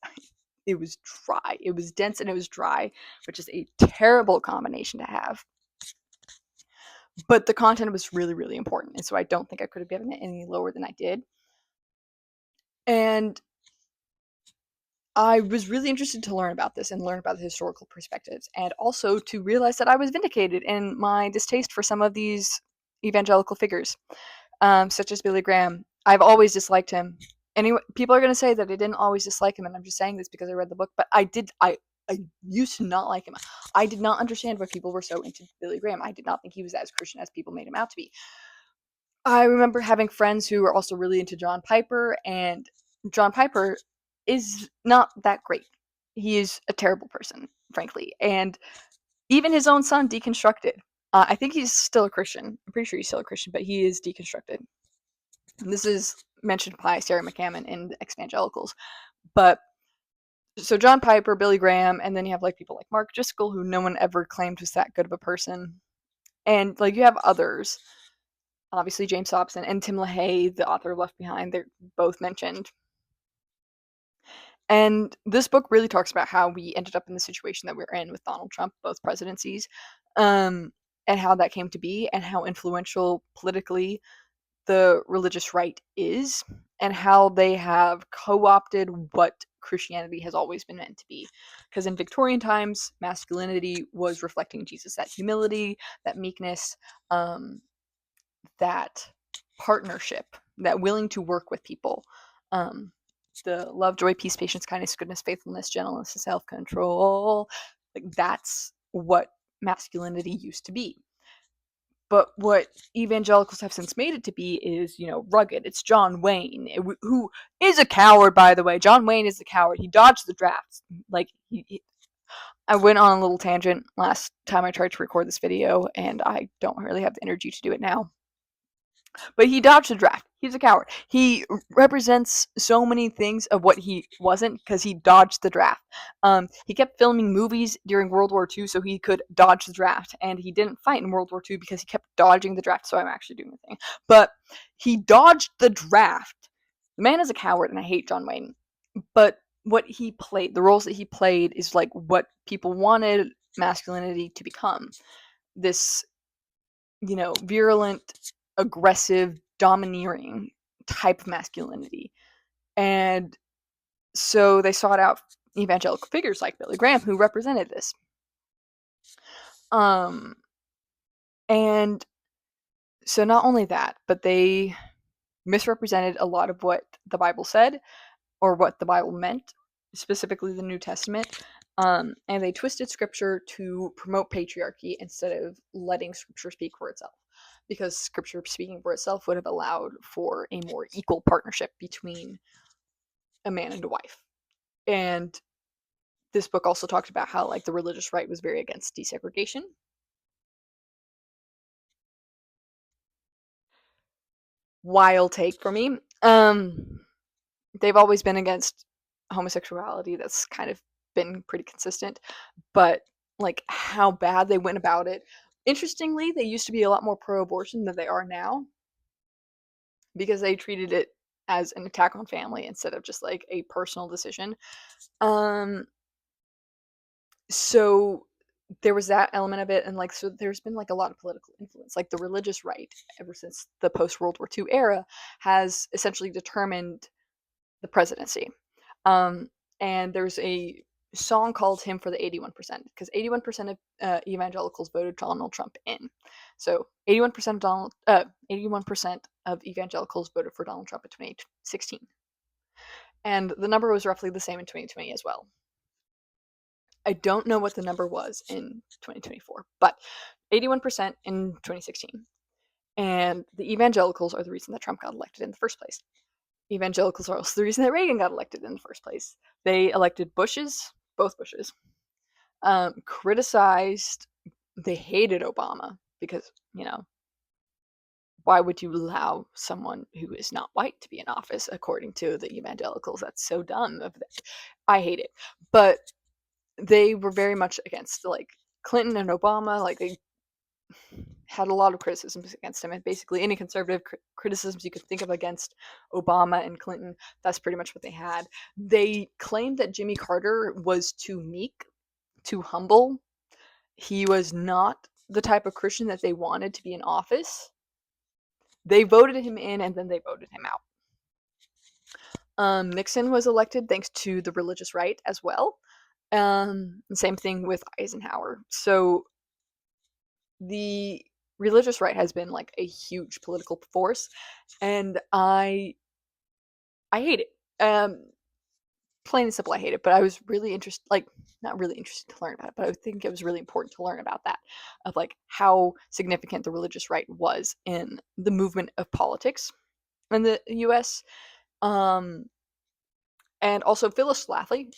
it was dry. It was dense and it was dry, which is a terrible combination to have. But the content was really, really important, and so I don't think I could have given it any lower than I did. And I was really interested to learn about this and learn about the historical perspectives, and also to realize that I was vindicated in my distaste for some of these evangelical figures, such as Billy Graham. I've always disliked him. Anyway, people are going to say that I didn't always dislike him, and I'm just saying this because I read the book, but I did. I used to not like him. I did not understand why people were so into Billy Graham. I did not think he was as Christian as people made him out to be. I remember having friends who were also really into John Piper, and John Piper is not that great. He is a terrible person, frankly. And even his own son deconstructed. I think he's still a Christian. I'm pretty sure he's still a Christian, but he is deconstructed. And this is mentioned by Sarah McCammon in the Evangelicals. But so John Piper, Billy Graham, and then you have like people like Mark Driscoll, who no one ever claimed was that good of a person. And like you have others, obviously James Dobson and Tim LaHaye, the author of Left Behind, they're both mentioned. And this book really talks about how we ended up in the situation that we're in with Donald Trump, both presidencies, and how that came to be, and how influential politically the religious right is, and how they have co-opted what Christianity has always been meant to be. Because in Victorian times, masculinity was reflecting Jesus, that humility, that meekness, that partnership, that willing to work with people. Um, the love, joy, peace, patience, kindness, goodness, faithfulness, gentleness, and self-control. Like that's what masculinity used to be. But what evangelicals have since made it to be is, rugged. It's John Wayne, who is a coward, by the way. John Wayne is a coward. He dodged the draft. Like, I went on a little tangent last time I tried to record this video, and I don't really have the energy to do it now. But he dodged the draft. He's a coward. He represents so many things of what he wasn't because he dodged the draft. He kept filming movies during World War II so he could dodge the draft, and he didn't fight in World War II because he kept dodging the draft. So I'm actually doing the thing. But he dodged the draft. The man is a coward, and I hate John Wayne. But what he played, the roles that he played, is like what people wanted masculinity to become. This, virulent, aggressive, domineering type of masculinity. And so they sought out evangelical figures like Billy Graham who represented this. And so not only that, but they misrepresented a lot of what the Bible said or what the Bible meant, specifically the New Testament. And they twisted scripture to promote patriarchy instead of letting scripture speak for itself. Because scripture speaking for itself would have allowed for a more equal partnership between a man and a wife. And this book also talked about how like the religious right was very against desegregation. Wild take for me. They've always been against homosexuality. That's kind of been pretty consistent. But like how bad they went about it. Interestingly, they used to be a lot more pro-abortion than they are now because they treated it as an attack on family instead of just like a personal decision. So there was that element of it, and like so there's been like a lot of political influence. Like the religious right, ever since the post-World War II era, has essentially determined the presidency. And there's a song called "Hymn for the 81%" because 81% of evangelicals voted Donald Trump in. So 81% of 81% of evangelicals voted for Donald Trump in 2016, and the number was roughly the same in 2020 as well. I don't know what the number was in 2024, but 81% in 2016. And the evangelicals are the reason that Trump got elected in the first place. Evangelicals are also the reason that Reagan got elected in the first place. They elected both Bushes, criticized, they hated Obama because, why would you allow someone who is not white to be in office, according to the evangelicals? That's so dumb. I hate it. But they were very much against like Clinton and Obama. Like they had a lot of criticisms against him, and basically any conservative criticisms you could think of against Obama and Clinton, that's pretty much what they had. They claimed that Jimmy Carter was too meek, too humble. He was not the type of Christian that they wanted to be in office. They voted him in and then they voted him out. Nixon was elected thanks to the religious right as well. Same thing with Eisenhower. So the religious right has been like a huge political force, and I hate it. Plain and simple, I hate it. But I was really interested, like not really interested to learn about it, but I think it was really important to learn about that, of like how significant the religious right was in the movement of politics in the U.S. And also Phyllis Schlafly.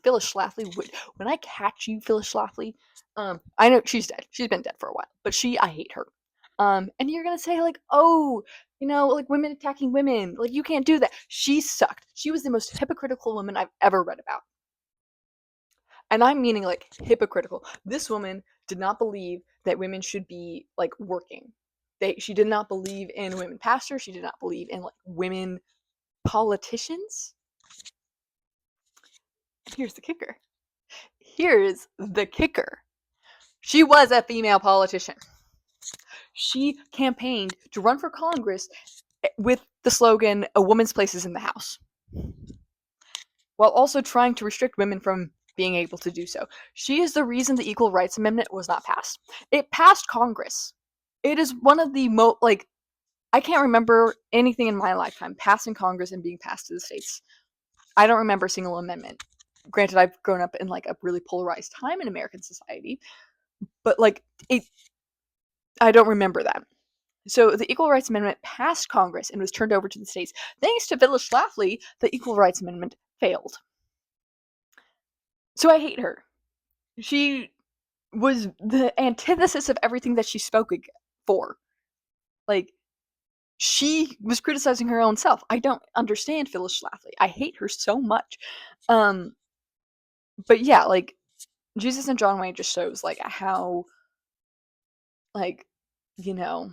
Phyllis Schlafly would, when I catch you, Phyllis Schlafly, I know she's dead. She's been dead for a while, but I hate her. And you're gonna say like, oh, like women attacking women, like you can't do that. She sucked. She was the most hypocritical woman I've ever read about. And I'm meaning like hypocritical. This woman did not believe that women should be like working. She did not believe in women pastors. She did not believe in like women politicians. Here's the kicker. Here's the kicker. She was a female politician. She campaigned to run for Congress with the slogan, "A woman's place is in the house," while also trying to restrict women from being able to do so. She is the reason the Equal Rights Amendment was not passed. It passed Congress. It is one of the most, like, I can't remember anything in my lifetime passing Congress and being passed to the states. I don't remember a single amendment. Granted, I've grown up in like a really polarized time in American society, but like I don't remember that. So the Equal Rights Amendment passed Congress and was turned over to the states. Thanks to Phyllis Schlafly, the Equal Rights Amendment failed. So I hate her. She was the antithesis of everything that she spoke for. Like, she was criticizing her own self. I don't understand Phyllis Schlafly. I hate her so much. But yeah, like, Jesus and John Wayne just shows like how, like, you know,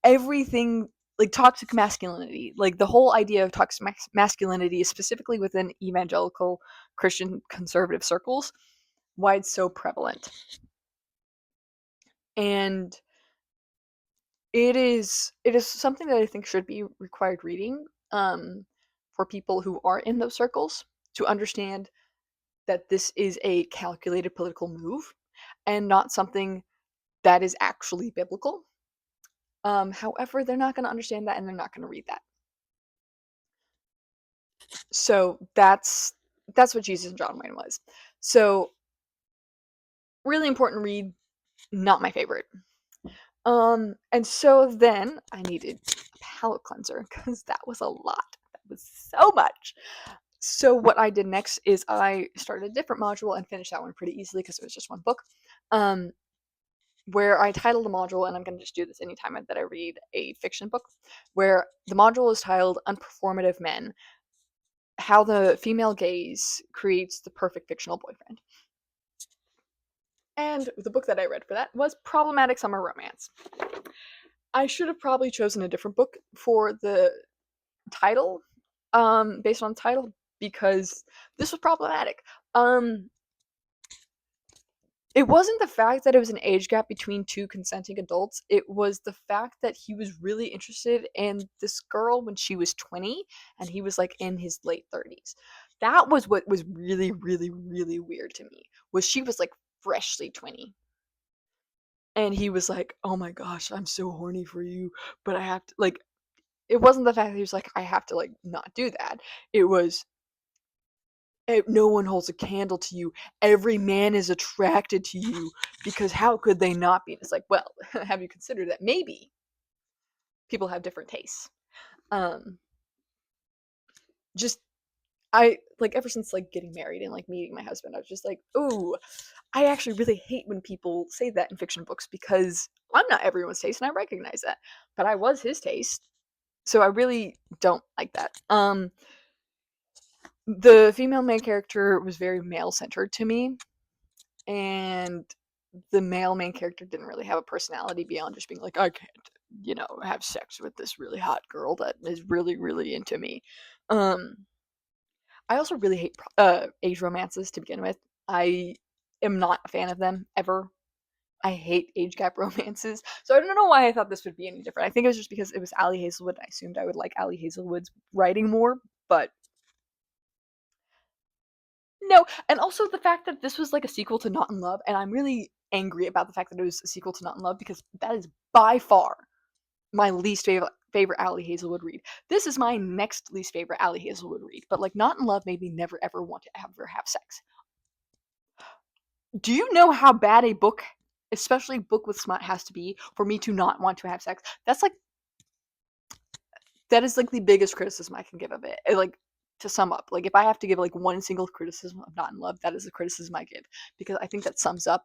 everything, like toxic masculinity, like the whole idea of toxic masculinity is specifically within evangelical Christian conservative circles, why it's so prevalent. And it is something that I think should be required reading for people who are in those circles, to understand that this is a calculated political move and not something that is actually biblical. However, they're not going to understand that and they're not going to read that. So that's what Jesus and John Wayne was. So really important read, not my favorite. And so then I needed a palate cleanser because that was a lot. That was so much. So what I did next is I started a different module and finished that one pretty easily because it was just one book. Where I titled the module, and I'm going to just do this anytime that I read a fiction book, where the module is titled Unperformative Men: How the Female Gaze Creates the Perfect Fictional Boyfriend. And the book that I read for that was Problematic Summer Romance. I should have probably chosen a different book for the title, based on the title, because this was problematic. It wasn't the fact that it was an age gap between two consenting adults. It was the fact that he was really interested in this girl when she was 20 and he was like in his late 30s. That was what was really, really, really weird to me. Was she was like freshly 20. And he was like, "Oh my gosh, I'm so horny for you, but I have to like." It wasn't the fact that he was like, "I have to like not do that." It was, no one holds a candle to you. Every man is attracted to you because how could they not be? And it's like, well, have you considered that maybe people have different tastes? Um, just I like ever since like getting married and like meeting my husband, I was just like, ooh, I actually really hate when people say that in fiction books because I'm not everyone's taste and I recognize that, but I was his taste, so I really don't like that. The female main character was very male centered to me, and the male main character didn't really have a personality beyond just being like, I can't, have sex with this really hot girl that is really, really into me. I also really hate age romances to begin with. I am not a fan of them ever. I hate age gap romances. So I don't know why I thought this would be any different. I think it was just because it was Ali Hazelwood. I assumed I would like Ali Hazelwood's writing more, but no. And also the fact that this was like a sequel to Not in Love, and I'm really angry about the fact that it was a sequel to Not in Love because that is by far my least favorite Ali Hazelwood read. This is my next least favorite Ali Hazelwood read, but like Not in Love made me never ever want to ever have sex. Do you know how bad a book, especially a book with smut, has to be for me to not want to have sex? That is like the biggest criticism I can give of it. Like, to sum up, like if I have to give like one single criticism of Not in Love, that is the criticism I give, because I think that sums up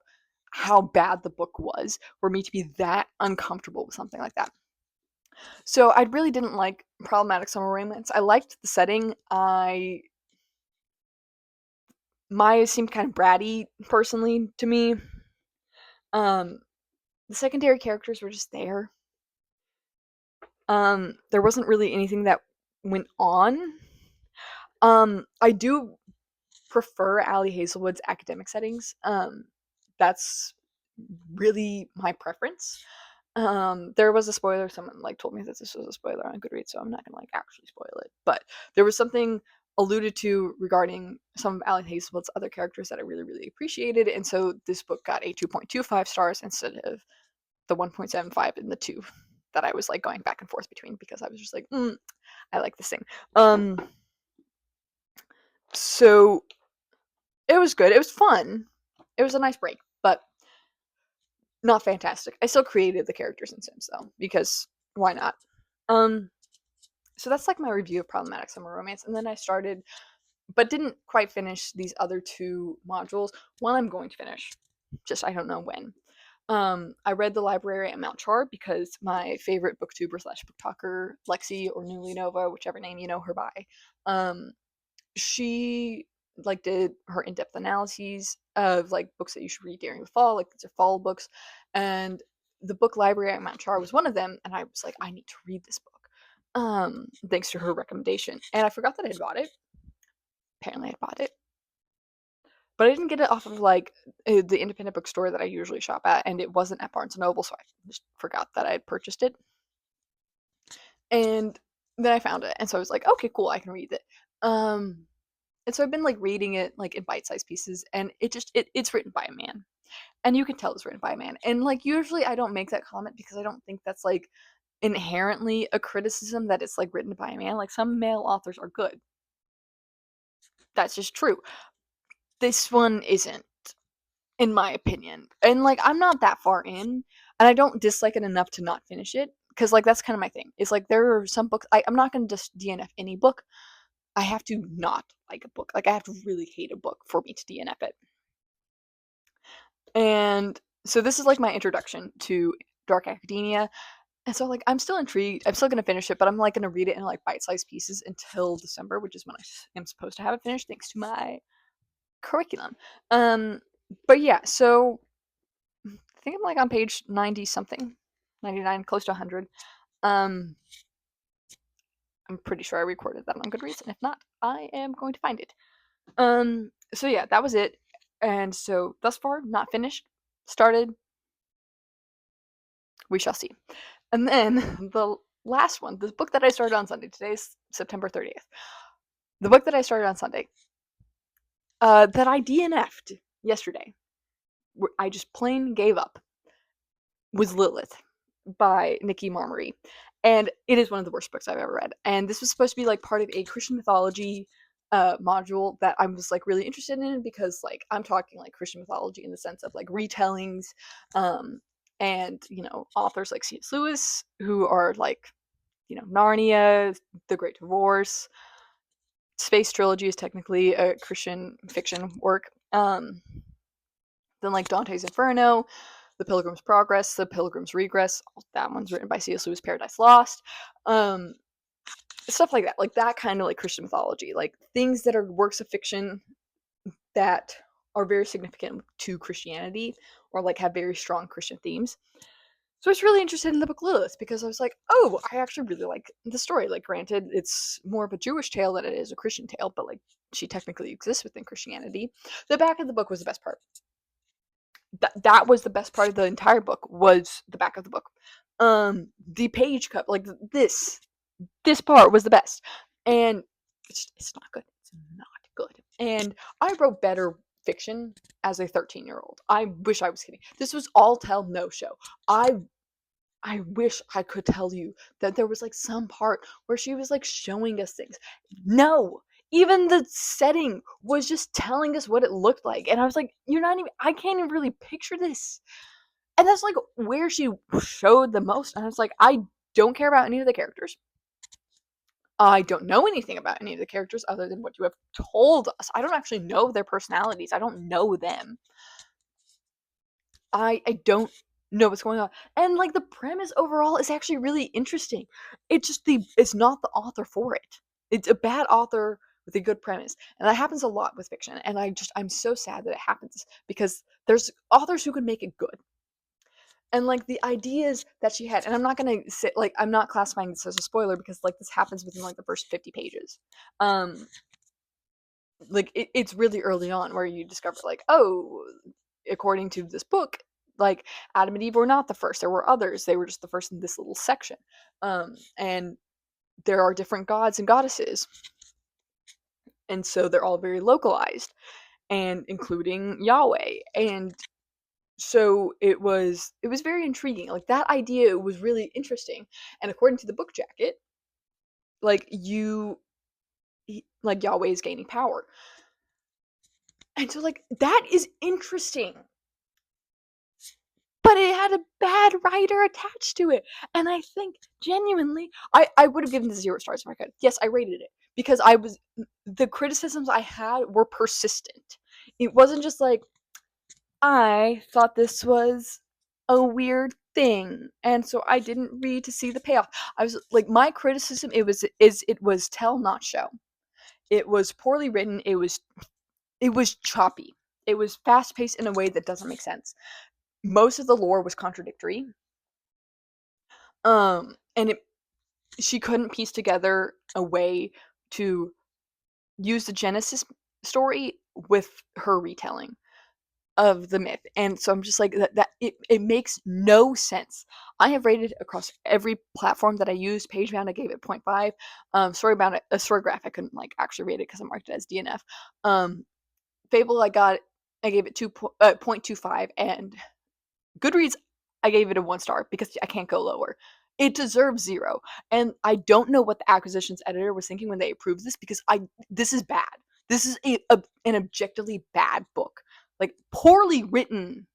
how bad the book was for me to be that uncomfortable with something like that. So I really didn't like Problematic Summer Romance. I liked the setting. Maya seemed kind of bratty personally to me. Um, the secondary characters were just there. There wasn't really anything that went on. I do prefer Ali Hazelwood's academic settings. That's really my preference. There was a spoiler. Someone like told me that this was a spoiler on Goodreads, so I'm not gonna like actually spoil it. But there was something alluded to regarding some of Ali Hazelwood's other characters that I really, really appreciated, and so this book got a 2.25 stars instead of the 1.75 and the 2 that I was like going back and forth between because I was just like, I like this thing. So it was good. It was fun. It was a nice break, but not fantastic. I still created the characters in Sims though, because why not? Um, so that's like my review of Problematic Summer Romance, and then I started, but didn't quite finish these other two modules. One I'm going to finish, just I don't know when. I read The Library at Mount Char because my favorite booktuber slash book talker, Lexi or Newly Nova, whichever name you know her by, um, she like did her in-depth analyses of like books that you should read during the fall, like these are fall books, and the book Library at Mount Char was one of them, and I was like, I need to read this book. Thanks to her recommendation, and I forgot that I had bought it. Apparently, I bought it, but I didn't get it off of like the independent bookstore that I usually shop at, and it wasn't at Barnes and Noble, so I just forgot that I had purchased it. And then I found it, and so I was like, okay, cool, I can read it. And so I've been like reading it like in bite-sized pieces, and it's written by a man, and you can tell it's written by a man. And like usually I don't make that comment because I don't think that's like inherently a criticism that it's like written by a man. Like some male authors are good. That's just true. This one isn't, in my opinion. And like I'm not that far in, and I don't dislike it enough to not finish it. Because like that's kind of my thing. It's like there are some books I'm not gonna just DNF any book. I have to not like a book. Like I have to really hate a book for me to DNF it. And so this is like my introduction to Dark Academia. And so like I'm still intrigued. I'm still gonna finish it, but I'm like gonna read it in like bite-sized pieces until December, which is when I am supposed to have it finished, thanks to my curriculum. Um, but yeah, so I think I'm like on page 90 something, 99, close to 100. Um, I'm pretty sure I recorded that on Goodreads, and if not, I am going to find it. So yeah, that was it. And so thus far, not finished. Started. We shall see. And then the last one, the book that I started on Sunday. Today's September 30th. The book that I started on Sunday, that I DNF'd yesterday, I just plain gave up, was Lilith by Nikki Marmory. And it is one of the worst books I've ever read. And this was supposed to be like part of a Christian mythology module that I was like really interested in because like I'm talking like Christian mythology in the sense of like retellings, and you know authors like C.S. Lewis who are like you know Narnia, The Great Divorce, Space Trilogy is technically a Christian fiction work. Then like Dante's Inferno, The Pilgrim's Progress, The Pilgrim's Regress. That one's written by C.S. Lewis. Paradise Lost. Um, Stuff like that. Like that kind of like Christian mythology. Like things that are works of fiction that are very significant to Christianity or like have very strong Christian themes. So I was really interested in the book Lilith because I was like, oh, I actually really like the story. Like, granted, it's more of a Jewish tale than it is a Christian tale, but like she technically exists within Christianity. The back of the book was the best part. That was the best part of the entire book was the back of the book. The page cut, like this part was the best, and it's not good. It's not good. And I wrote better fiction as a 13-year-old. I wish I was kidding. This was all tell no show. I wish I could tell you that there was like some part where she was like showing us things. No, even the setting was just telling us what it looked like. And I was like, you're not even, I can't even really picture this. And that's like where she showed the most. And I was like, I don't care about any of the characters. I don't know anything about any of the characters other than what you have told us. I don't actually know their personalities. I don't know them. I don't know what's going on. And like the premise overall is actually really interesting. It's not the author for it. It's a bad author with a good premise. And that happens a lot with fiction. And I'm so sad that it happens because there's authors who can make it good. And like the ideas that she had, and I'm not gonna say like I'm not classifying this as a spoiler because like this happens within like the first 50 pages. Um, like it's really early on where you discover like, oh, according to this book, like Adam and Eve were not the first. There were others. They were just the first in this little section. And there are different gods and goddesses, and so they're all very localized, and including Yahweh. And so it was very intriguing. Like that idea was really interesting. And according to the book jacket, like like Yahweh is gaining power. And so like that is interesting. But it had a bad writer attached to it. And I think genuinely I would have given this 0 stars if I could. Yes, I rated it because the criticisms I had were persistent. It wasn't just like I thought this was a weird thing, and so I didn't read to see the payoff. I was like, my criticism it was tell not show. It was poorly written. It was choppy. It was fast paced in a way that doesn't make sense. Most of the lore was contradictory. And she couldn't piece together a way to use the Genesis story with her retelling of the myth. And so I'm just like that it makes no sense. I have rated across every platform that I used. Pagebound I gave it 0.5. Storybound a Storygraph I couldn't like actually rate it because I marked it as DNF. Fable I gave it 0.25, and Goodreads I gave it a 1 star because I can't go lower. It deserves 0. And I don't know what the acquisitions editor was thinking when they approved this because this is bad. This is an objectively bad book. Like poorly written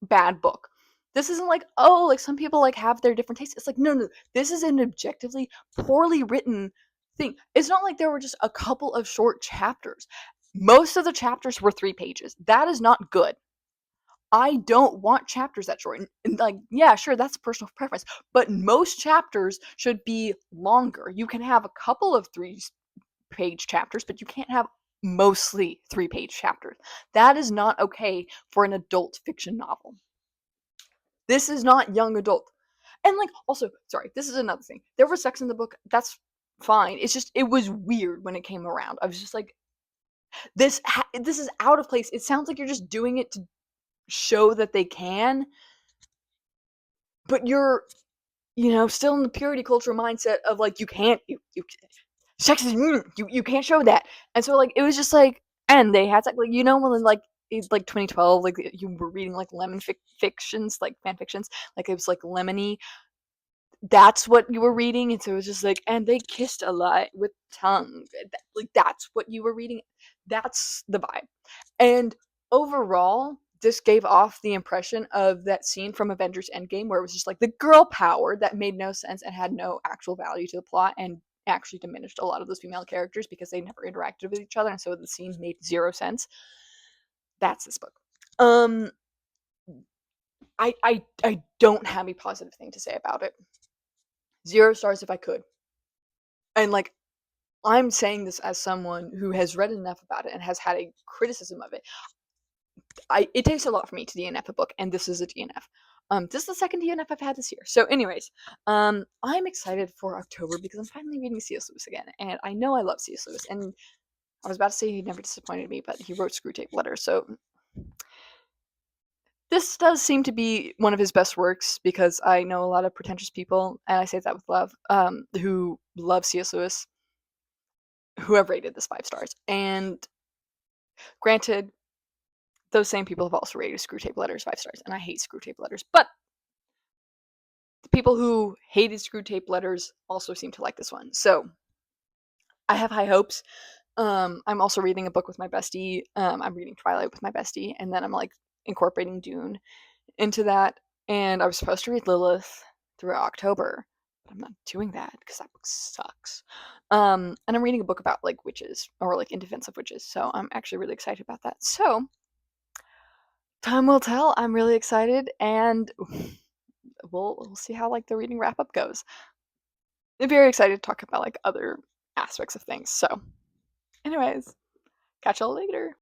bad book. This isn't like, oh, like some people like have their different tastes. It's like, no. This is an objectively poorly written thing. It's not like there were just a couple of short chapters. Most of the chapters were 3 pages. That is not good. I don't want chapters that short. And like, yeah, sure, that's a personal preference. But most chapters should be longer. You can have a couple of 3-page chapters, but you can't have mostly 3-page chapters. That is not okay for an adult fiction novel. This is not young adult. And like, also, sorry, this is another thing. There was sex in the book. That's fine. It's just, it was weird when it came around. I was just like, this is out of place. It sounds like you're just doing it to show that they can, but you're still in the purity culture mindset of like you can't sex is you can't show that. And so like it was just like, and they had like when like it's like 2012, like you were reading like lemon fictions, like fan fictions, like it was like lemony. That's what you were reading, and so it was just like, and they kissed a lot with tongue. Like that's what you were reading. That's the vibe. And overall, this gave off the impression of that scene from Avengers Endgame where it was just like the girl power that made no sense and had no actual value to the plot and actually diminished a lot of those female characters because they never interacted with each other, and so the scene made 0 sense. That's this book. I don't have a positive thing to say about it. 0 stars if I could. And like I'm saying this as someone who has read enough about it and has had a criticism of it. It takes a lot for me to DNF a book, and this is a DNF. This is the second DNF I've had this year. So, anyways, I'm excited for October because I'm finally reading C.S. Lewis again, and I know I love C.S. Lewis. And I was about to say he never disappointed me, but he wrote Screwtape Letters, so this does seem to be one of his best works because I know a lot of pretentious people, and I say that with love, who love C.S. Lewis, who have rated this 5 stars. And granted, those same people have also rated Screwtape Letters 5 stars, and I hate Screwtape Letters. But the people who hated Screwtape Letters also seem to like this one. So I have high hopes. I'm also reading a book with my bestie. I'm reading Twilight with my bestie, and then I'm like incorporating Dune into that. And I was supposed to read Lilith through October, but I'm not doing that because that book sucks. And I'm reading a book about like witches or like in defense of witches. So I'm actually really excited about that. So time will tell. I'm really excited, and we'll see how like the reading wrap up goes. I'm very excited to talk about like other aspects of things. So, anyways, catch y'all later.